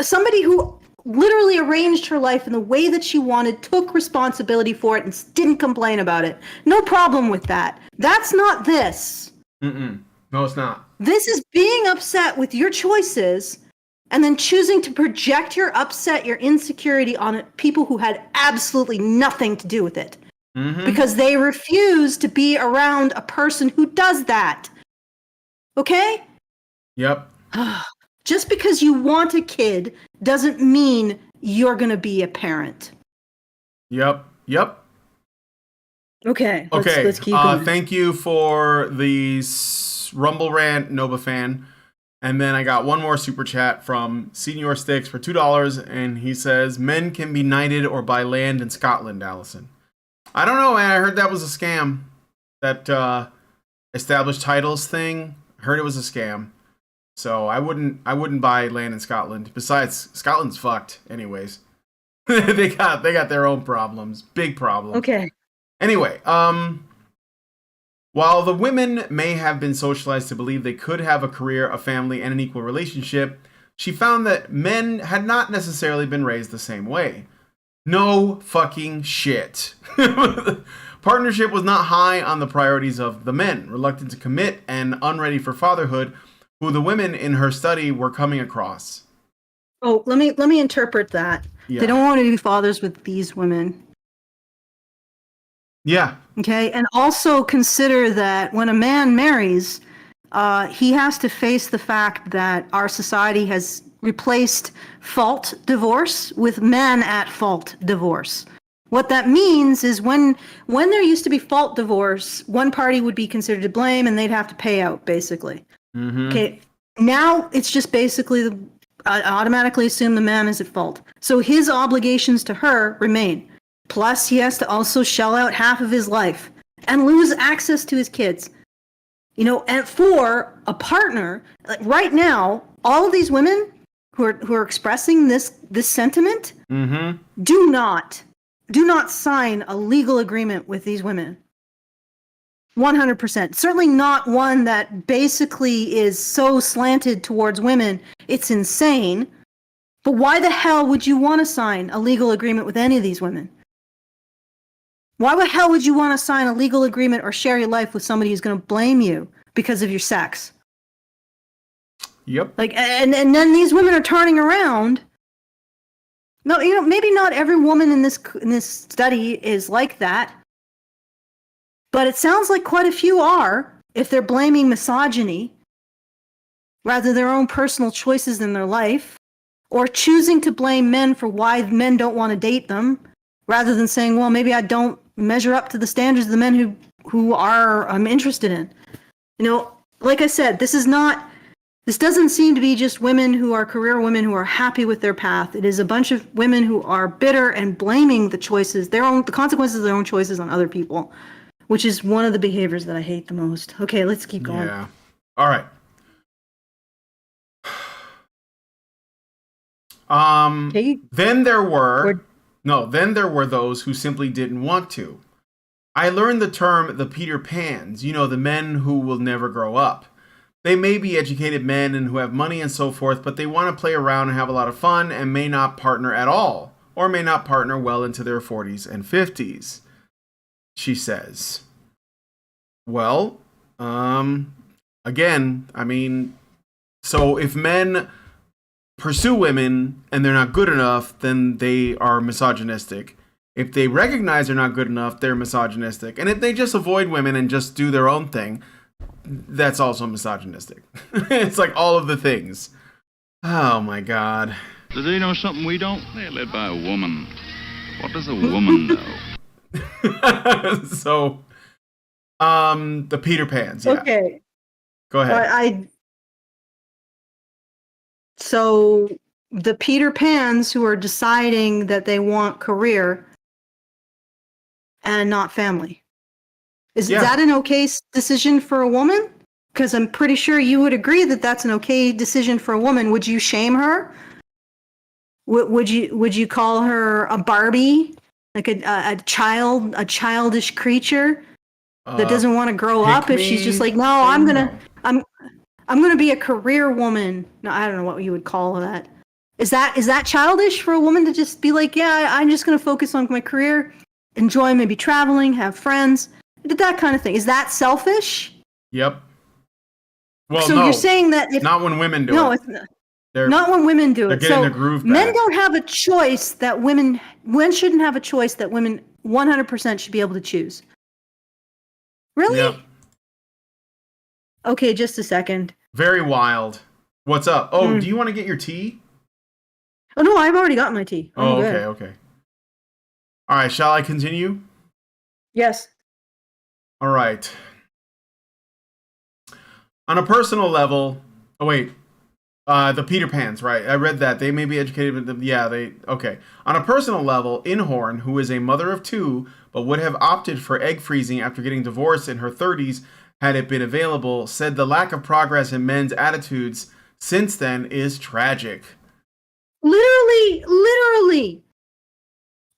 Somebody who literally arranged her life in the way that she wanted, took responsibility for it, and didn't complain about it. No problem with that. That's not this. No, it's not. This is being upset with your choices and then choosing to project your upset, your insecurity on people who had absolutely nothing to do with it. Because they refuse to be around a person who does that. Okay? Yep. Just because you want a kid doesn't mean you're going to be a parent. Yep. Okay. Let's keep going. Thank you for the Rumble Rant, Nova Fan. And then I got one more super chat from Senior Sticks for $2. And he says, men can be knighted or buy land in Scotland, Allison. I don't know, man. I heard that was a scam. That established titles thing. I heard it was a scam. So I wouldn't buy land in Scotland. Besides, Scotland's fucked anyways. they got their own problems. Big problems. Okay. Anyway, while the women may have been socialized to believe they could have a career, a family, and an equal relationship, she found that men had not necessarily been raised the same way. No fucking shit. Partnership was not high on the priorities of the men, reluctant to commit and unready for fatherhood, who the women in her study were coming across. Oh, let me interpret that. Yeah. They don't want to be fathers with these women. Yeah. Okay, and also consider that when a man marries, he has to face the fact that our society has replaced fault divorce with man at fault divorce. What that means is when there used to be fault divorce, one party would be considered to blame and they'd have to pay out, basically. Okay, now it's just basically automatically assume the man is at fault. So his obligations to her remain. Plus, he has to also shell out half of his life and lose access to his kids. And for a partner, like right now, all of these women who are expressing this sentiment do not sign a legal agreement with these women. 100%. Certainly not one that basically is so slanted towards women. It's insane. But why the hell would you want to sign a legal agreement with any of these women? Why the hell would you want to sign a legal agreement or share your life with somebody who's going to blame you because of your sex? Yep. Like, and then these women are turning around. No, maybe not every woman in this study is like that. But it sounds like quite a few are, if they're blaming misogyny, rather their own personal choices in their life, or choosing to blame men for why men don't want to date them, rather than saying, well, maybe I don't measure up to the standards of the men who I'm interested in. like I said, this doesn't seem to be just women who are career women who are happy with their path. It is a bunch of women who are bitter and blaming the consequences of their own choices on other people, which is one of the behaviors that I hate the most. Okay, let's keep going. Yeah. All right. Okay. Then there were those who simply didn't want to. I learned the term the Peter Pans, the men who will never grow up. They may be educated men and who have money and so forth, but they want to play around and have a lot of fun and may not partner at all, or may not partner well into their 40s and 50s, she says. Well, again, I mean, so if men pursue women and they're not good enough, then they are misogynistic. If they recognize they're not good enough, they're misogynistic. And if they just avoid women and just do their own thing, that's also misogynistic. It's like all of the things. Oh my God. Do they know something we don't? They're led by a woman. What does a woman know? So, the Peter Pans. Yeah. Okay. Go ahead. So the Peter Pans who are deciding that they want career and not family. Is that an okay decision for a woman? Because I'm pretty sure you would agree that that's an okay decision for a woman. Would you shame her? Would you call her a Barbie, like a childish creature that doesn't want to grow up if she's just like, no, I'm gonna be a career woman. No, I don't know what you would call that. Is that childish for a woman to just be like, yeah, I'm just gonna focus on my career, enjoy maybe traveling, have friends, that kind of thing? Is that selfish? Yep. Well, so no, you're saying that not when women do it. No, it's not when women do they're it. Getting so the groove back. Men don't have a choice that women shouldn't have a choice that women 100% should be able to choose. Really? Yep. Okay, just a second. Very wild. What's up? Oh, do you want to get your tea? Oh no, I've already got my tea. I'm good. Okay. All right, shall I continue? Yes. All right. On a personal level, the Peter Pans, right? I read that. They may be educated, but okay. On a personal level, Inhorn, who is a mother of 2, but would have opted for egg freezing after getting divorced in her 30s had it been available, said the lack of progress in men's attitudes since then is tragic. Literally.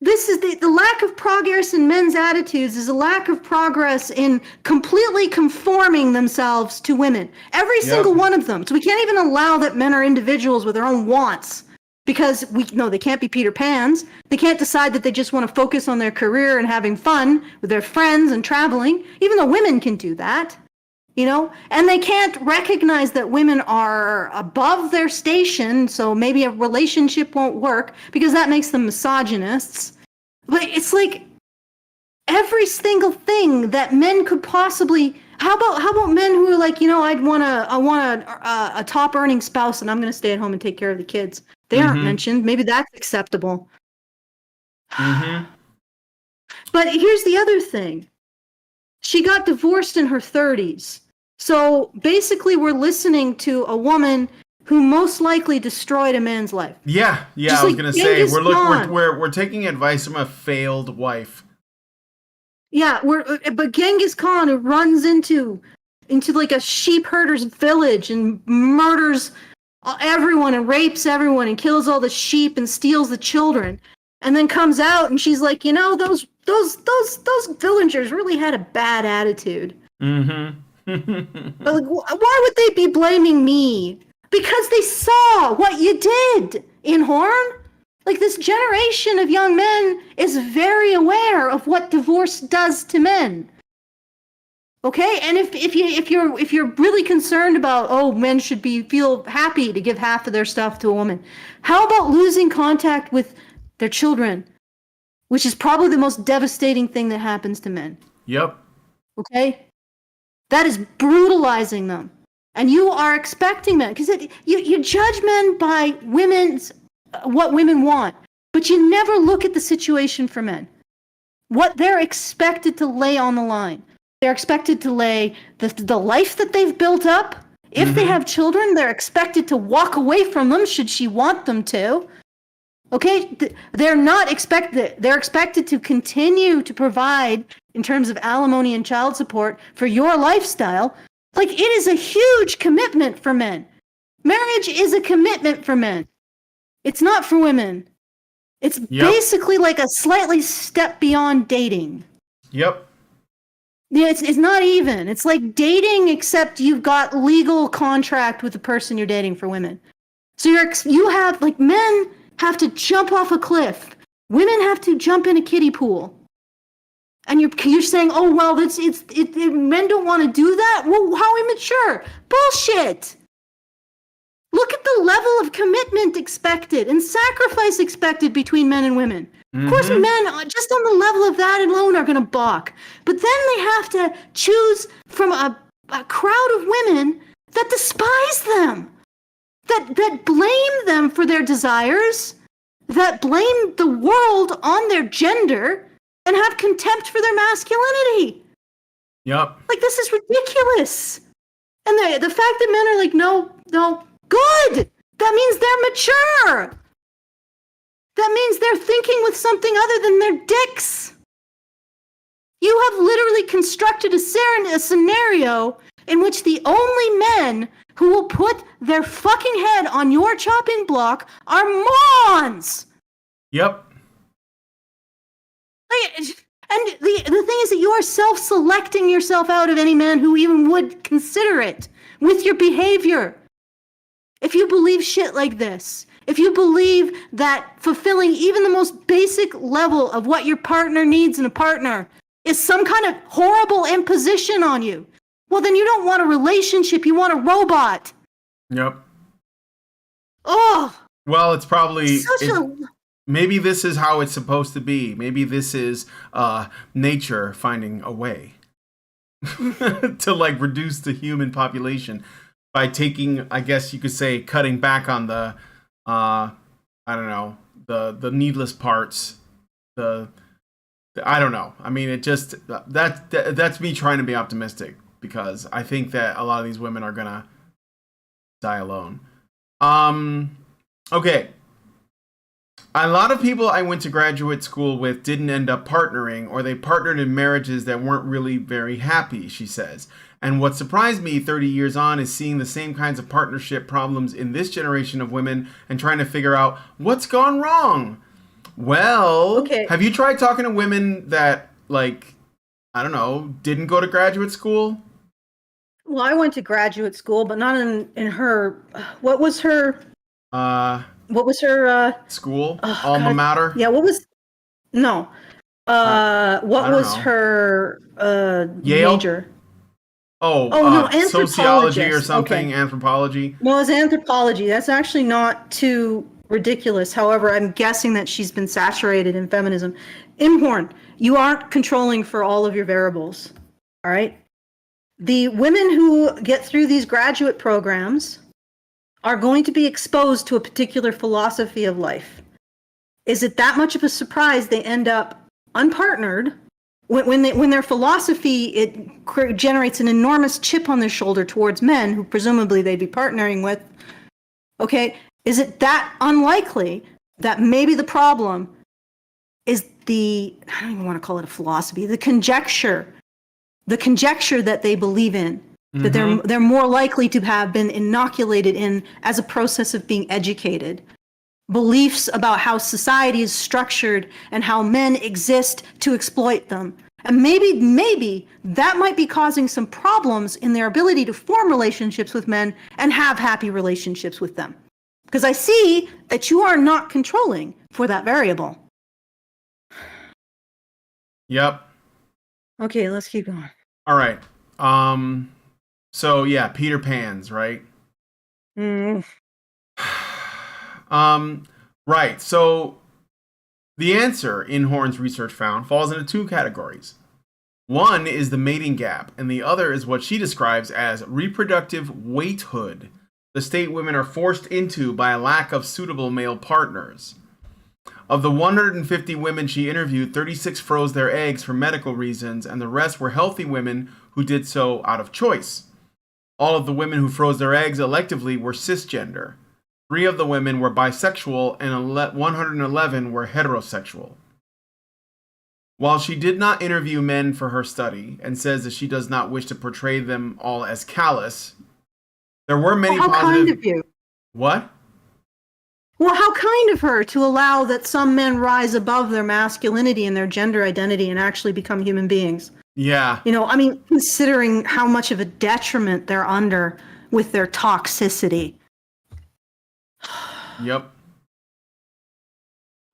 This is the lack of progress in men's attitudes is a lack of progress in completely conforming themselves to women. Every single one of them. So we can't even allow that men are individuals with their own wants because they can't be Peter Pans. They can't decide that they just want to focus on their career and having fun with their friends and traveling, even though women can do that. And they can't recognize that women are above their station, so maybe a relationship won't work because that makes them misogynists. But it's like every single thing that men could possibly. How about men who are like, I want a top earning spouse, and I'm going to stay at home and take care of the kids. They aren't mentioned. Maybe that's acceptable. But here's the other thing. She got divorced in her 30s. So basically we're listening to a woman who most likely destroyed a man's life. Yeah, Just I was going to say we're taking advice from a failed wife. Yeah, but Genghis Khan who runs into like a sheep herder's village and murders everyone and rapes everyone and kills all the sheep and steals the children. And then comes out and she's like, those villagers really had a bad attitude. But like, why would they be blaming me? Because they saw what you did, Inhorn. Like, this generation of young men is very aware of what divorce does to men. Okay, and if you're really concerned about men should feel happy to give half of their stuff to a woman, how about losing contact with their children, which is probably the most devastating thing that happens to men. Yep. Okay? That is brutalizing them. And you are expecting men, because you judge men by what women want, but you never look at the situation for men. What they're expected to lay on the line. They're expected to lay the life that they've built up. If they have children, they're expected to walk away from them should she want them to. Okay, they're not expected. They're expected to continue to provide in terms of alimony and child support for your lifestyle. Like, it is a huge commitment for men. Marriage is a commitment for men. It's not for women. It's basically like a slightly step beyond dating. Yep. Yeah, it's not even. It's like dating, except you've got legal contract with the person you're dating for women. So you have, like, men have to jump off a cliff. Women have to jump in a kiddie pool. And you're saying, oh, well, men don't want to do that? Well, how immature. Bullshit. Look at the level of commitment expected and sacrifice expected between men and women. Of course, men, just on the level of that alone, are going to balk. But then they have to choose from a crowd of women that despise them, that blame them for their desires, that blame the world on their gender, and have contempt for their masculinity. Yep. Like, this is ridiculous. And the fact that men are like, no, good. That means they're mature. That means they're thinking with something other than their dicks. You have literally constructed a scenario in which the only men who will put their fucking head on your chopping block are morons. Yep. And the thing is that you are self-selecting yourself out of any man who even would consider it with your behavior. If you believe shit like this, if you believe that fulfilling even the most basic level of what your partner needs in a partner is some kind of horrible imposition on you, well, then you don't want a relationship, you want a robot. Yep. Oh. Well, it's probably... Maybe this is how it's supposed to be. Maybe this is nature finding a way to, like, reduce the human population by taking, I guess you could say, cutting back on the, I don't know, the needless parts. I don't know. I mean, it just, that's me trying to be optimistic, because I think that a lot of these women are gonna die alone. Okay. A lot of people I went to graduate school with didn't end up partnering, or they partnered in marriages that weren't really very happy, she says. And what surprised me 30 years on is seeing the same kinds of partnership problems in this generation of women and trying to figure out what's gone wrong. Well, okay. Have you tried talking to women that, like, I don't know, didn't go to graduate school? Well, I went to graduate school, but not in her, what was her school? Alma mater? Yeah, what was her Yale? major? No, anthropology sociology or something, okay. Anthropology. No, it's anthropology. That's actually not too ridiculous. However, I'm guessing that she's been saturated in feminism. Imhorn, you aren't controlling for all of your variables. All right? The women who get through these graduate programs are going to be exposed to a particular philosophy of life. Is it that much of a surprise they end up unpartnered when their philosophy generates an enormous chip on their shoulder towards men who presumably they'd be partnering with? Okay, is it that unlikely that maybe the problem is I don't even want to call it a philosophy, the conjecture that they believe in, that they're more likely to have been inoculated in as a process of being educated, beliefs about how society is structured and how men exist to exploit them. And maybe that might be causing some problems in their ability to form relationships with men and have happy relationships with them. Because I see that you are not controlling for that variable. Yep. Okay, let's keep going. All right. So yeah, Peter Pan's, right? Right. So the answer in Horn's research found falls into two categories. One is the mating gap, and the other is what she describes as reproductive waithood, the state women are forced into by a lack of suitable male partners. Of the 150 women she interviewed, 36 froze their eggs for medical reasons, and the rest were healthy women who did so out of choice. All of the women who froze their eggs electively were cisgender. 3 of the women were bisexual, and 111 were heterosexual. While she did not interview men for her study, and says that she does not wish to portray them all as callous, there were many how positive... kind of you. What? Well, how kind of her to allow that some men rise above their masculinity and their gender identity and actually become human beings. Yeah. You know, I mean, considering how much of a detriment they're under with their toxicity. Yep.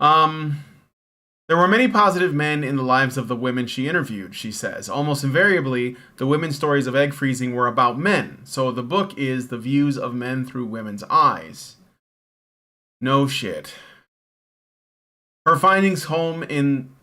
There were many positive men in the lives of the women she interviewed, she says. Almost invariably, the women's stories of egg freezing were about men, so the book is the views of men through women's eyes. No shit. Her findings home in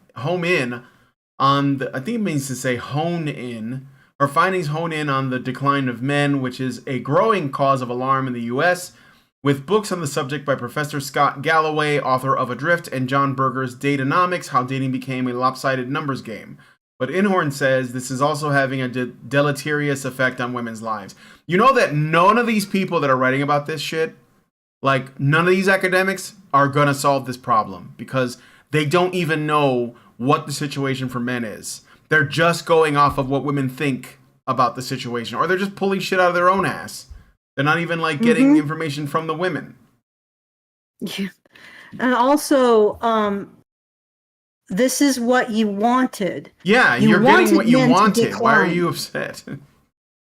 on the, I think it means to say hone in. Her findings hone in on the decline of men, which is a growing cause of alarm in the U.S., with books on the subject by Professor Scott Galloway, author of Adrift, and John Berger's Datanomics, How Dating Became a Lopsided Numbers Game. But Inhorn says this is also having a deleterious effect on women's lives. You know that none of these people that are writing about this shit, like none of these academics, are going to solve this problem because they don't even know what the situation for men is. They're just going off of what women think about the situation, or they're just pulling shit out of their own ass. They're not even like getting information from the women. Yeah. And also, this is what you wanted. Yeah, you're getting what you wanted. Why are you upset?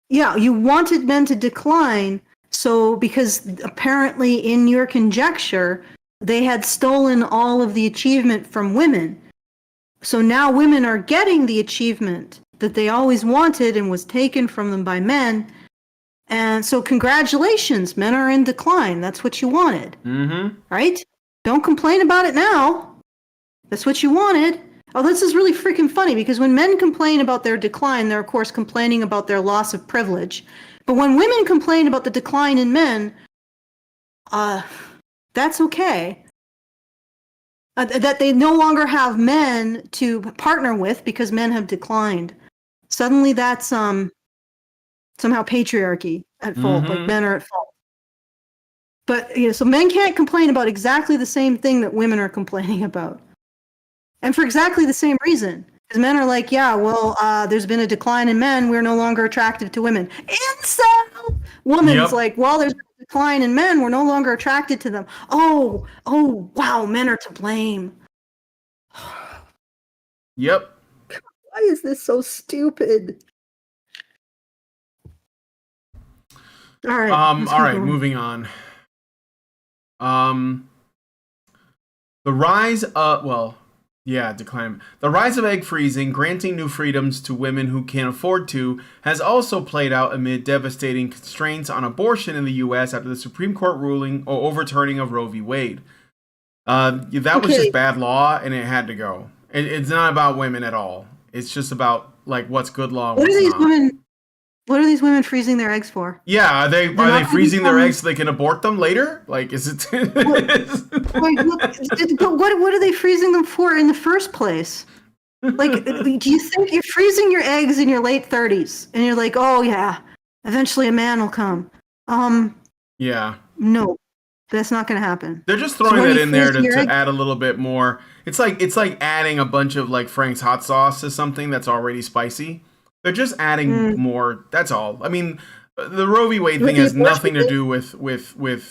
Yeah, you wanted men to decline. So, because apparently in your conjecture, they had stolen all of the achievement from women. So now women are getting the achievement that they always wanted and was taken from them by men. And so congratulations, men are in decline. That's what you wanted. Mm-hmm. Right? Don't complain about it now. That's what you wanted. Oh, this is really freaking funny because when men complain about their decline, they're of course complaining about their loss of privilege. But when women complain about the decline in men, that's okay. That they no longer have men to partner with because men have declined. Suddenly that's somehow patriarchy at fault, like men are at fault. But so men can't complain about exactly the same thing that women are complaining about. And for exactly the same reason. Because men are like, yeah, well, there's been a decline in men, we're no longer attractive to women. Incel! Woman's like, well, there's been a decline in men, we're no longer attracted to them. Oh, wow, men are to blame. Yep. Why is this so stupid? All right. Moving on. The rise of decline. The rise of egg freezing, granting new freedoms to women who can't afford to, has also played out amid devastating constraints on abortion in the U.S. after the Supreme Court ruling or overturning of Roe v. Wade. That was just bad law, and it had to go. It's not about women at all. It's just about like what's good law. And What are these women freezing their eggs for? Yeah, are they freezing their eggs so they can abort them later? Like, is it? What are they freezing them for in the first place? Like, do you think you're freezing your eggs in your late 30s and you're like, oh yeah, eventually a man will come? Yeah. No, that's not going to happen. They're just throwing that in there to add a little bit more. It's like adding a bunch of like Frank's hot sauce to something that's already spicy. They're just adding more. That's all. I mean, the Roe v. Wade thing has nothing to do with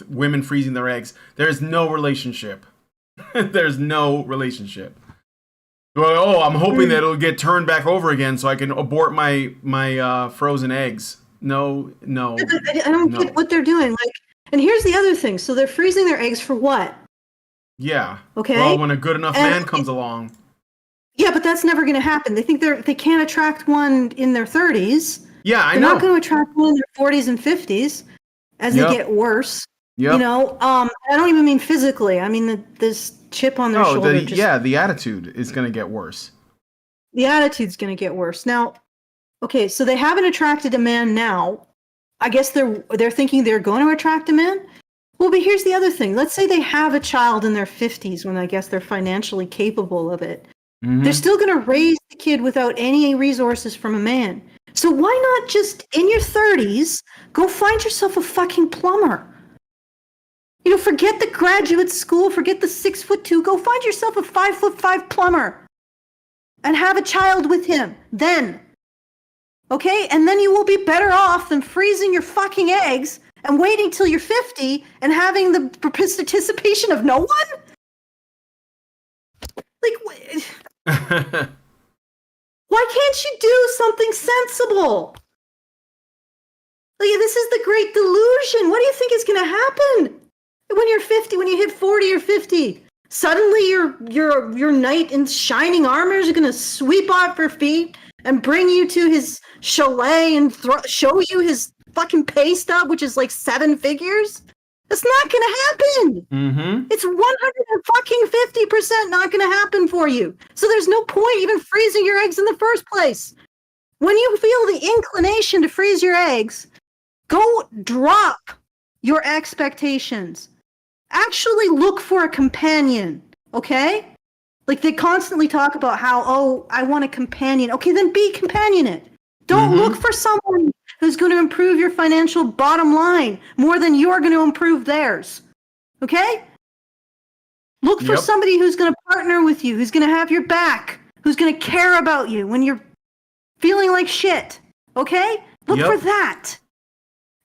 women freezing their eggs. There's no relationship. There's no relationship. Well, I'm hoping that it'll get turned back over again so I can abort my frozen eggs. No. I don't get what they're doing. Like, and here's the other thing. So they're freezing their eggs for what? Yeah. Okay. Well, when a good enough man comes along. Yeah, but that's never going to happen. They think they can't attract one in their 30s. Yeah, I know. They're not going to attract one in their 40s and 50s as they get worse. Yep. You know, I don't even mean physically. I mean this chip on their shoulder. The attitude is going to get worse. The attitude's going to get worse. Now, okay, so they haven't attracted a man now. I guess they're thinking they're going to attract a man. Well, but here's the other thing. Let's say they have a child in their 50s when I guess they're financially capable of it. They're still going to raise the kid without any resources from a man. So why not just, in your 30s, go find yourself a fucking plumber? You know, forget the graduate school, forget the 6'2", go find yourself a 5'5" plumber and have a child with him then. Okay? And then you will be better off than freezing your fucking eggs and waiting till you're 50 and having the participation of no one? Like, why can't you do something sensible? Like, this is the great delusion. What do you think is going to happen when you're 50, when you hit 40 or 50? Suddenly your knight in shining armor is going to sweep off your feet and bring you to his chalet and show you his fucking pay stub, which is like 7 figures? That's not going to happen. It's 150% not going to happen for you. So there's no point even freezing your eggs in the first place. When you feel the inclination to freeze your eggs, go drop your expectations. Actually look for a companion, okay? Like they constantly talk about how, oh, I want a companion. Okay, then be companionate. Don't look for someone who's going to improve your financial bottom line more than you're going to improve theirs. Okay? Look for somebody who's going to partner with you, who's going to have your back, who's going to care about you when you're feeling like shit. Okay? Look for that.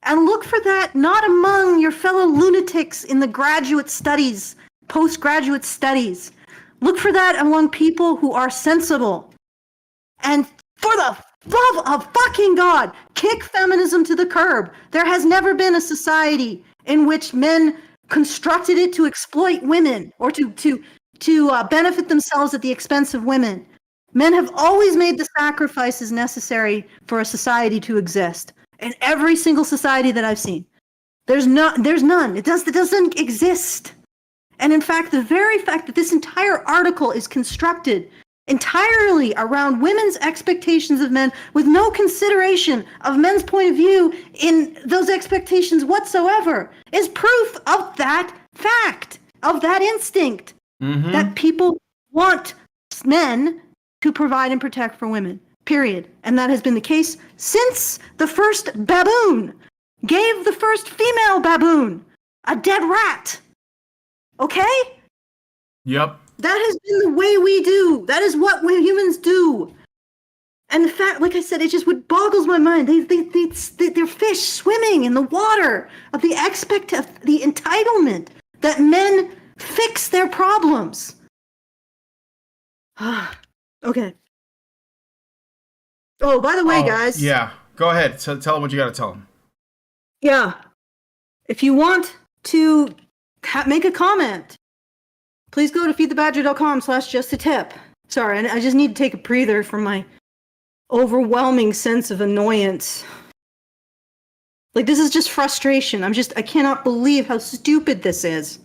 And look for that not among your fellow lunatics in the graduate studies, postgraduate studies. Look for that among people who are sensible. And for the love of fucking God, kick feminism to the curb. There has never been a society in which men constructed it to exploit women or to benefit themselves at the expense of women. Men have always made the sacrifices necessary for a society to exist. In every single society that I've seen, there's none. It doesn't exist. And in fact, the very fact that this entire article is constructed entirely around women's expectations of men with no consideration of men's point of view in those expectations whatsoever is proof of that fact, of that instinct, that people want men to provide and protect for women, period. And that has been the case since the first baboon gave the first female baboon a dead rat. Okay? Yep. That has been the way we do. That is what we humans do. And the fact, like I said, it just boggles my mind. They're fish swimming in the water of the entitlement that men fix their problems. Okay. Oh, by the way, guys. Yeah, go ahead. Tell them what you got to tell them. Yeah. If you want to make a comment, please go to feedthebadger.com/justtip. Sorry, I just need to take a breather from my overwhelming sense of annoyance. Like, this is just frustration. I cannot believe how stupid this is.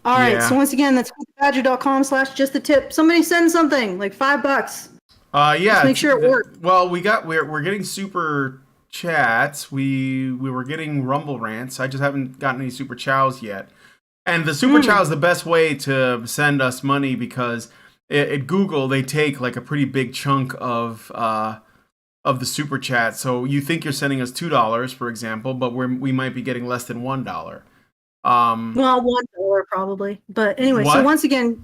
All right, so once again, that's feedthebadger.com/justtip. Somebody send something, like $5. Yeah. Just make sure it works. Well, we're getting super chats. We were getting Rumble rants. I just haven't gotten any super chows yet. And the super chow is the best way to send us money because at Google they take like a pretty big chunk of the super chat. So you think you're sending us $2, for example, but we might be getting less than $1. Well, $1 probably. But anyway, so once again,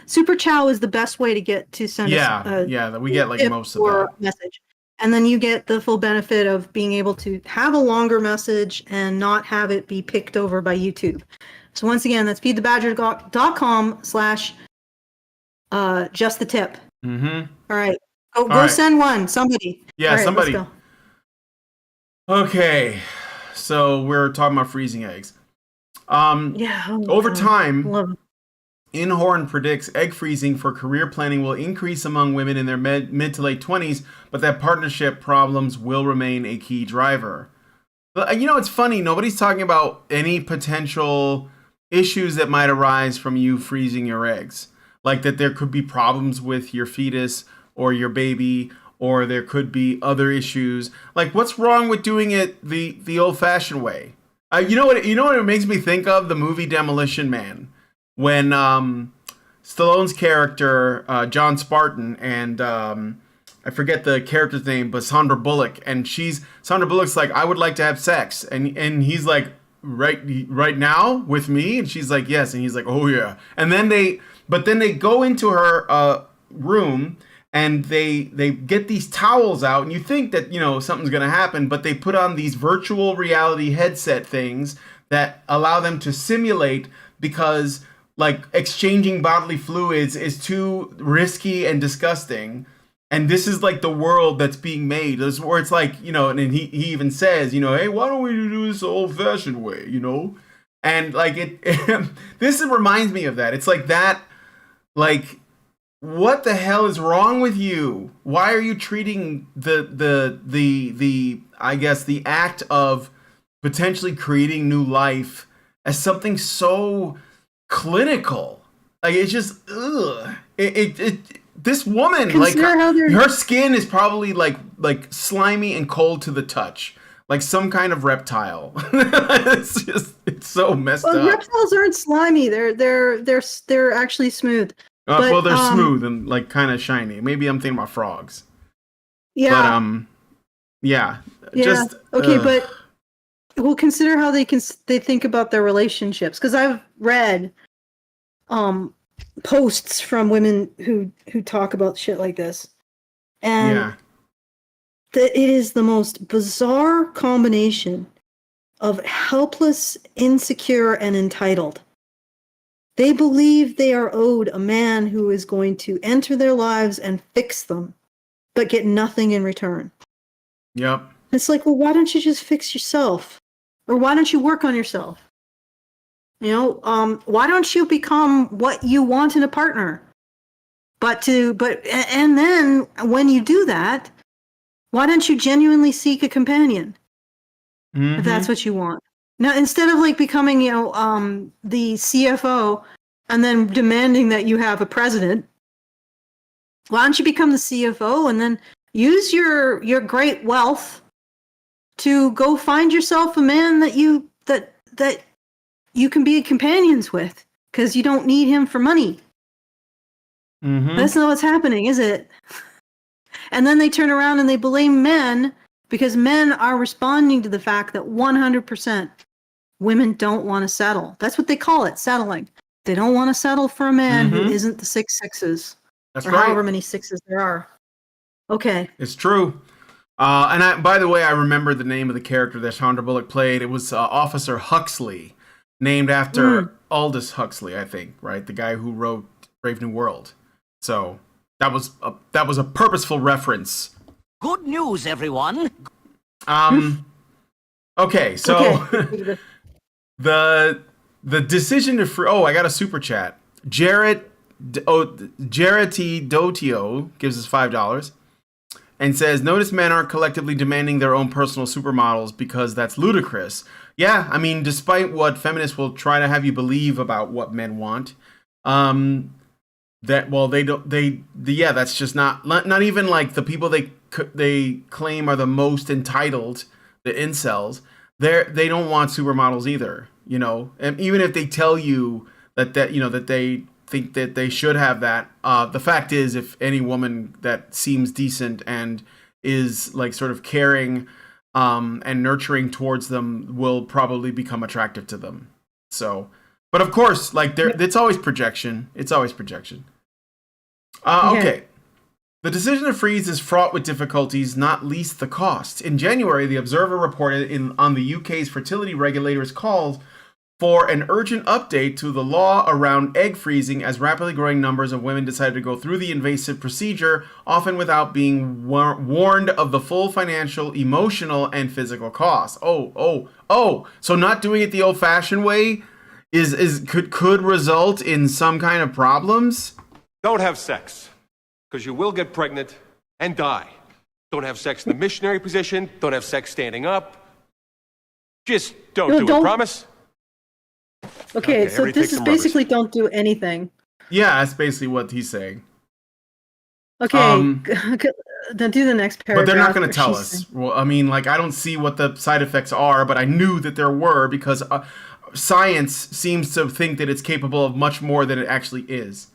super chow is the best way to send us we get like most of that message. And then you get the full benefit of being able to have a longer message and not have it be picked over by YouTube. So once again, that's feedthebadger.com/justtip. All right. Go send one. Somebody. Yeah, right, somebody. Let's go. Okay. So we're talking about freezing eggs. Over time, Inhorn predicts egg freezing for career planning will increase among women in their mid to late 20s, but that partnership problems will remain a key driver. But, it's funny. Nobody's talking about any potential issues that might arise from you freezing your eggs. Like that there could be problems with your fetus or your baby, or there could be other issues. Like, what's wrong with doing it the old-fashioned way? You know what? You know what it makes me think of? The movie Demolition Man, when Stallone's character John Spartan and I forget the character's name, but Sandra Bullock, and Sandra Bullock's like, I would like to have sex, and he's like, right now with me, and she's like, yes, and he's like, oh yeah, and then they go into her room. And they get these towels out, and you think that, something's going to happen, but they put on these virtual reality headset things that allow them to simulate, because like exchanging bodily fluids is too risky and disgusting. And this is like the world that's being made. This where it's like, and he even says, hey, why don't we do this the old fashioned way, And like this reminds me of that. It's like that, like, what the hell is wrong with you? Why are you treating the I guess the act of potentially creating new life as something so clinical? Like, it's just ugh. This woman, like, her skin is probably like slimy and cold to the touch, like some kind of reptile. it's so messed up. Reptiles aren't slimy. They're actually smooth. Well, they're smooth and like kind of shiny. Maybe I'm thinking about frogs. Yeah. But yeah. Just okay, but we'll consider how they think about their relationships, because I've read posts from women who talk about shit like this, and it is the most bizarre combination of helpless, insecure, and entitled. They believe they are owed a man who is going to enter their lives and fix them, but get nothing in return. Yep. It's like, well, why don't you just fix yourself? Or why don't you work on yourself? Why don't you become what you want in a partner? And then when you do that, why don't you genuinely seek a companion? Mm-hmm. If that's what you want. Now, instead of like becoming, the CFO and then demanding that you have a president, why don't you become the CFO and then use your great wealth to go find yourself a man that you can be companions with, because you don't need him for money. Mm-hmm. That's not what's happening, is it? And then they turn around and they blame men, because men are responding to the fact that 100% women don't want to settle. That's what they call it, settling. They don't want to settle for a man who isn't the 6 sixes. That's or right. However many sixes there are. Okay. It's true. And by the way, I remember the name of the character that Sandra Bullock played. It was Officer Huxley, named after Aldous Huxley, I think, right? The guy who wrote Brave New World. So that was a purposeful reference. Good news, everyone. Okay, so the decision to free. Oh, I got a super chat. Jarrett Dotio gives us $5 and says, "Notice men aren't collectively demanding their own personal supermodels because that's ludicrous." Yeah, I mean, despite what feminists will try to have you believe about what men want, that's just not even like the people they claim are the most entitled, the incels. They don't want supermodels either, and even if they tell you that they think that they should have that, the fact is, if any woman that seems decent and is like sort of caring and nurturing towards them will probably become attractive to them. So, but of course, like it's always projection. It's always projection. Okay. The decision to freeze is fraught with difficulties, not least the cost. In January, the Observer reported on the UK's fertility regulator's calls for an urgent update to the law around egg freezing, as rapidly growing numbers of women decided to go through the invasive procedure, often without being warned of the full financial, emotional, and physical costs. So not doing it the old-fashioned way could result in some kind of problems? Don't have sex, because you will get pregnant and die. Don't have sex in the missionary position. Don't have sex standing up. Just don't do it, promise? Okay, so this is basically don't do anything. Yeah, that's basically what he's saying. Okay, then do the next paragraph. But they're not going to tell she's us. saying- Well, I mean, like, I don't see what the side effects are, but I knew that there were because science seems to think that it's capable of much more than it actually is.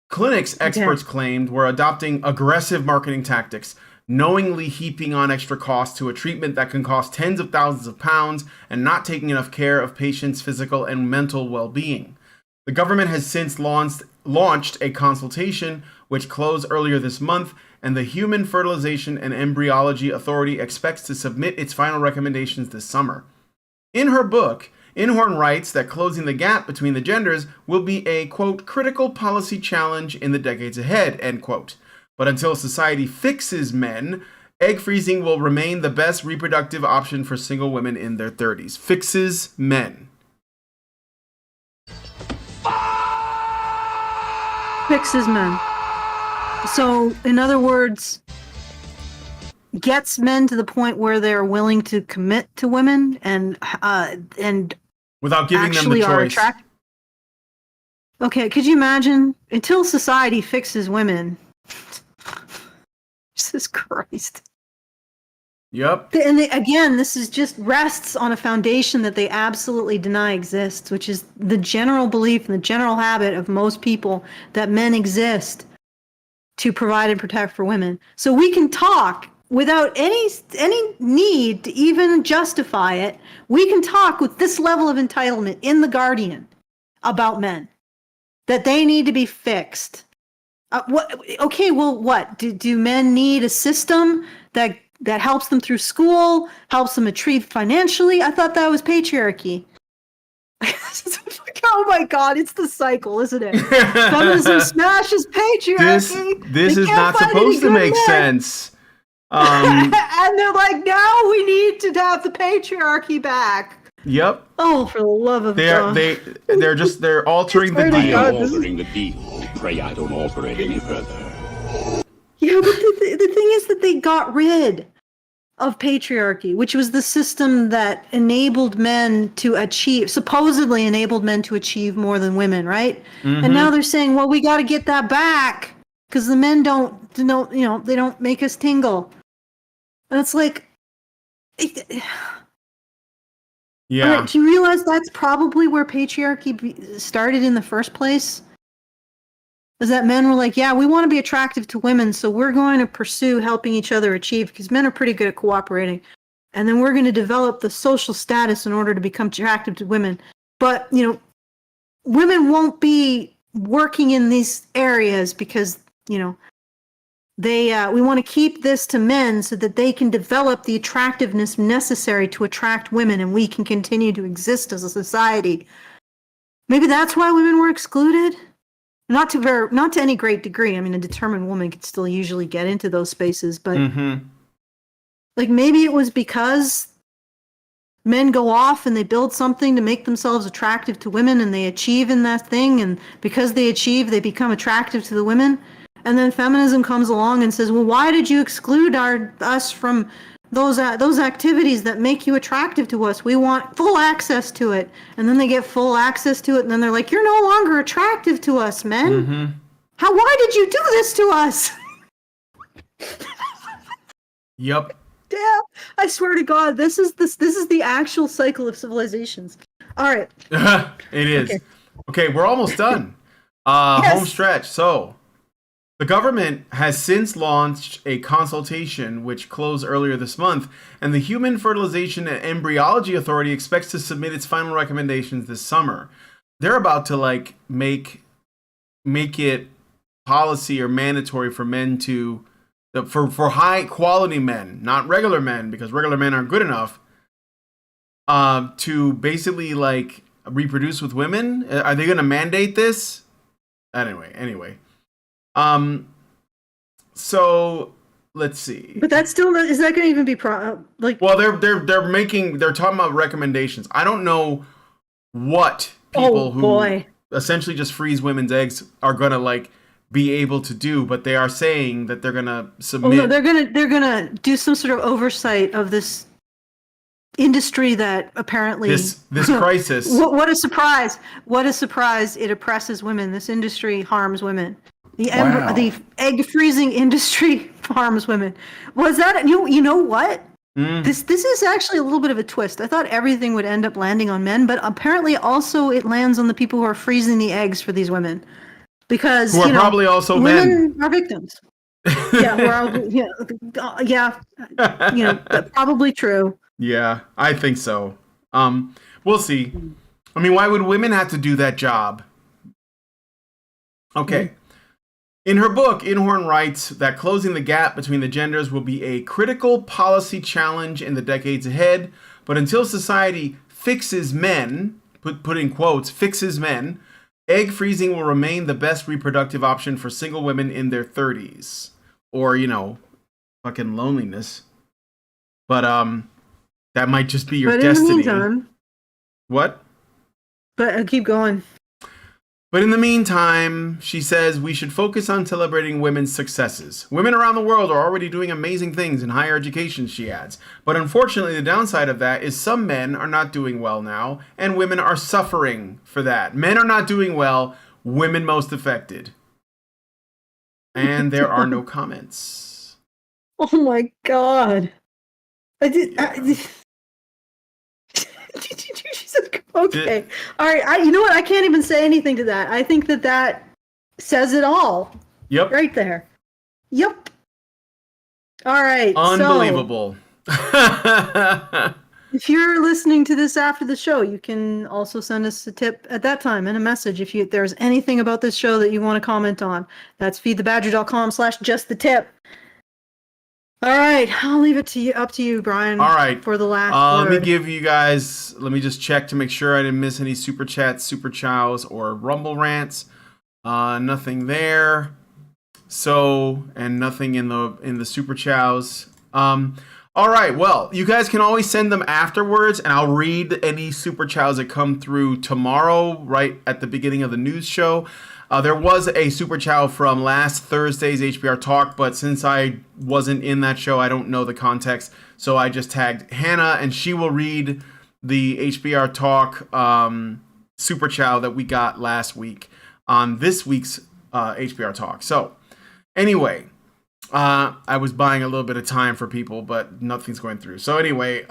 Clinics, experts claimed, were adopting aggressive marketing tactics, knowingly heaping on extra costs to a treatment that can cost tens of thousands of pounds and not taking enough care of patients' physical and mental well-being. The government has since launched a consultation which closed earlier this month, and the Human Fertilization and Embryology Authority expects to submit its final recommendations this summer. In her book, Inhorn writes that closing the gap between the genders will be a, quote, critical policy challenge in the decades ahead, end quote. But until society fixes men, egg freezing will remain the best reproductive option for single women in their 30s. Fixes men. Fixes men. So, in other words, gets men to the point where they're willing to commit to women and without giving them the choice. Okay, could you imagine? Until society fixes women. Jesus Christ. Yep. And again, this is just rests on a foundation that they absolutely deny exists, which is the general belief and the general habit of most people that men exist to provide and protect for women. So we can talk without any need to even justify it. We can talk with this level of entitlement in The Guardian about men, that they need to be fixed. What? Do men need a system that helps them through school, helps them achieve financially? I thought that was patriarchy. Oh my God, it's the cycle, isn't it? Feminism smashes patriarchy. This is not supposed to make sense. And they're like, now we need to have the patriarchy back. Yep. Oh, for the love of God. They're altering the deal. I am altering the deal. Pray I don't alter it any further. Yeah, but the thing is that they got rid of patriarchy, which was the system that supposedly enabled men to achieve more than women, right? Mm-hmm. And now they're saying, well, we got to get that back because the men they don't make us tingle. And it's like, yeah. Do you realize that's probably where patriarchy started in the first place? Is that men were like, yeah, we want to be attractive to women, so we're going to pursue helping each other achieve, because men are pretty good at cooperating. And then we're going to develop the social status in order to become attractive to women. But, women won't be working in these areas because, we want to keep this to men so that they can develop the attractiveness necessary to attract women, and we can continue to exist as a society. Maybe that's why women were excluded? Not to any great degree. I mean, a determined woman could still usually get into those spaces, but like maybe it was because men go off and they build something to make themselves attractive to women, and they achieve in that thing, and because they achieve, they become attractive to the women. And then feminism comes along and says, well, why did you exclude us from those activities that make you attractive to us? We want full access to it. And then they get full access to it, and then they're like, you're no longer attractive to us, men. Mm-hmm. Why did you do this to us? Yep. Yeah, I swear to God, this is the actual cycle of civilizations. All right. It is. Okay, we're almost done. Yes. Home stretch. So the government has since launched a consultation which closed earlier this month, and the Human Fertilization and Embryology Authority expects to submit its final recommendations this summer. They're about to make it policy or mandatory for men for high quality men, not regular men, because regular men aren't good enough, to basically reproduce with women. Are they going to mandate this? Anyway. So let's see. But that's still not, is that going to even be Well, they're talking about recommendations. I don't know what people who essentially just freeze women's eggs are going to be able to do, but they are saying that they're going to submit. Oh, no, they're going to do some sort of oversight of this industry that apparently this crisis. What a surprise. What a surprise. It oppresses women. This industry harms women. The egg freezing industry harms women. Was that you know what? This is actually a little bit of a twist. I thought everything would end up landing on men, but apparently also it lands on the people who are freezing the eggs for these women, because who are probably also women men. are victims. Probably true. Yeah, I think so. We'll see. I mean, why would women have to do that job? Okay. In her book, Inhorn writes that closing the gap between the genders will be a critical policy challenge in the decades ahead, but until society fixes men, put in quotes, fixes men, egg freezing will remain the best reproductive option for single women in their 30s. Or, fucking loneliness. But that might just be your destiny. In the meantime, what? But keep going. But in the meantime, she says we should focus on celebrating women's successes. Women around the world are already doing amazing things in higher education, she adds. But unfortunately, the downside of that is some men are not doing well now, and women are suffering for that. Men are not doing well, women most affected. And there are no comments. Oh my god. Okay. All right. You know what? I can't even say anything to that. I think that says it all. Yep. Right there. Yep. All right. Unbelievable. So, if you're listening to this after the show, you can also send us a tip at that time and a message if there's anything about this show that you want to comment on. That's feedthebadger.com/justthetip. All right, I'll leave it up to you, Brian. All right. For the last word. Let me just check to make sure I didn't miss any super chats, super chows, or rumble rants. Nothing there. So, and nothing in the super chows. All right, well, you guys can always send them afterwards, and I'll read any super chows that come through tomorrow, right at the beginning of the news show. There was a super chow from last Thursday's HBR Talk, but since I wasn't in that show, I don't know the context. So I just tagged Hannah, and she will read the HBR Talk super chow that we got last week on this week's HBR Talk. So anyway, I was buying a little bit of time for people, but nothing's going through. So anyway,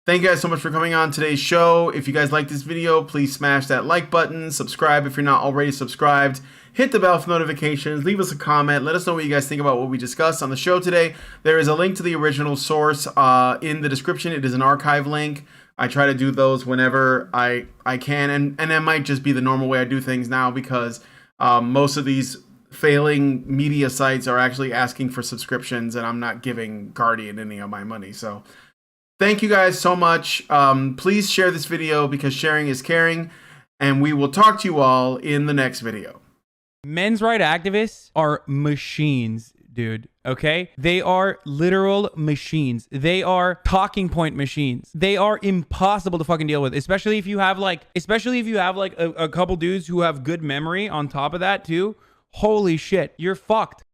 thank you guys so much for coming on today's show. If you guys like this video, please smash that like button, subscribe if you're not already subscribed, hit the bell for notifications, leave us a comment, let us know what you guys think about what we discussed on the show today. There is a link to the original source in the description. It is an archive link. I try to do those whenever I can, and that might just be the normal way I do things now, because most of these failing media sites are actually asking for subscriptions, and I'm not giving Guardian any of my money. So thank you guys so much. Please share this video because sharing is caring, and we will talk to you all in the next video. Men's rights activists are machines, dude. Okay? They are literal machines. They are talking point machines. They are impossible to fucking deal with, especially if you have like a couple dudes who have good memory on top of that too. Holy shit, you're fucked.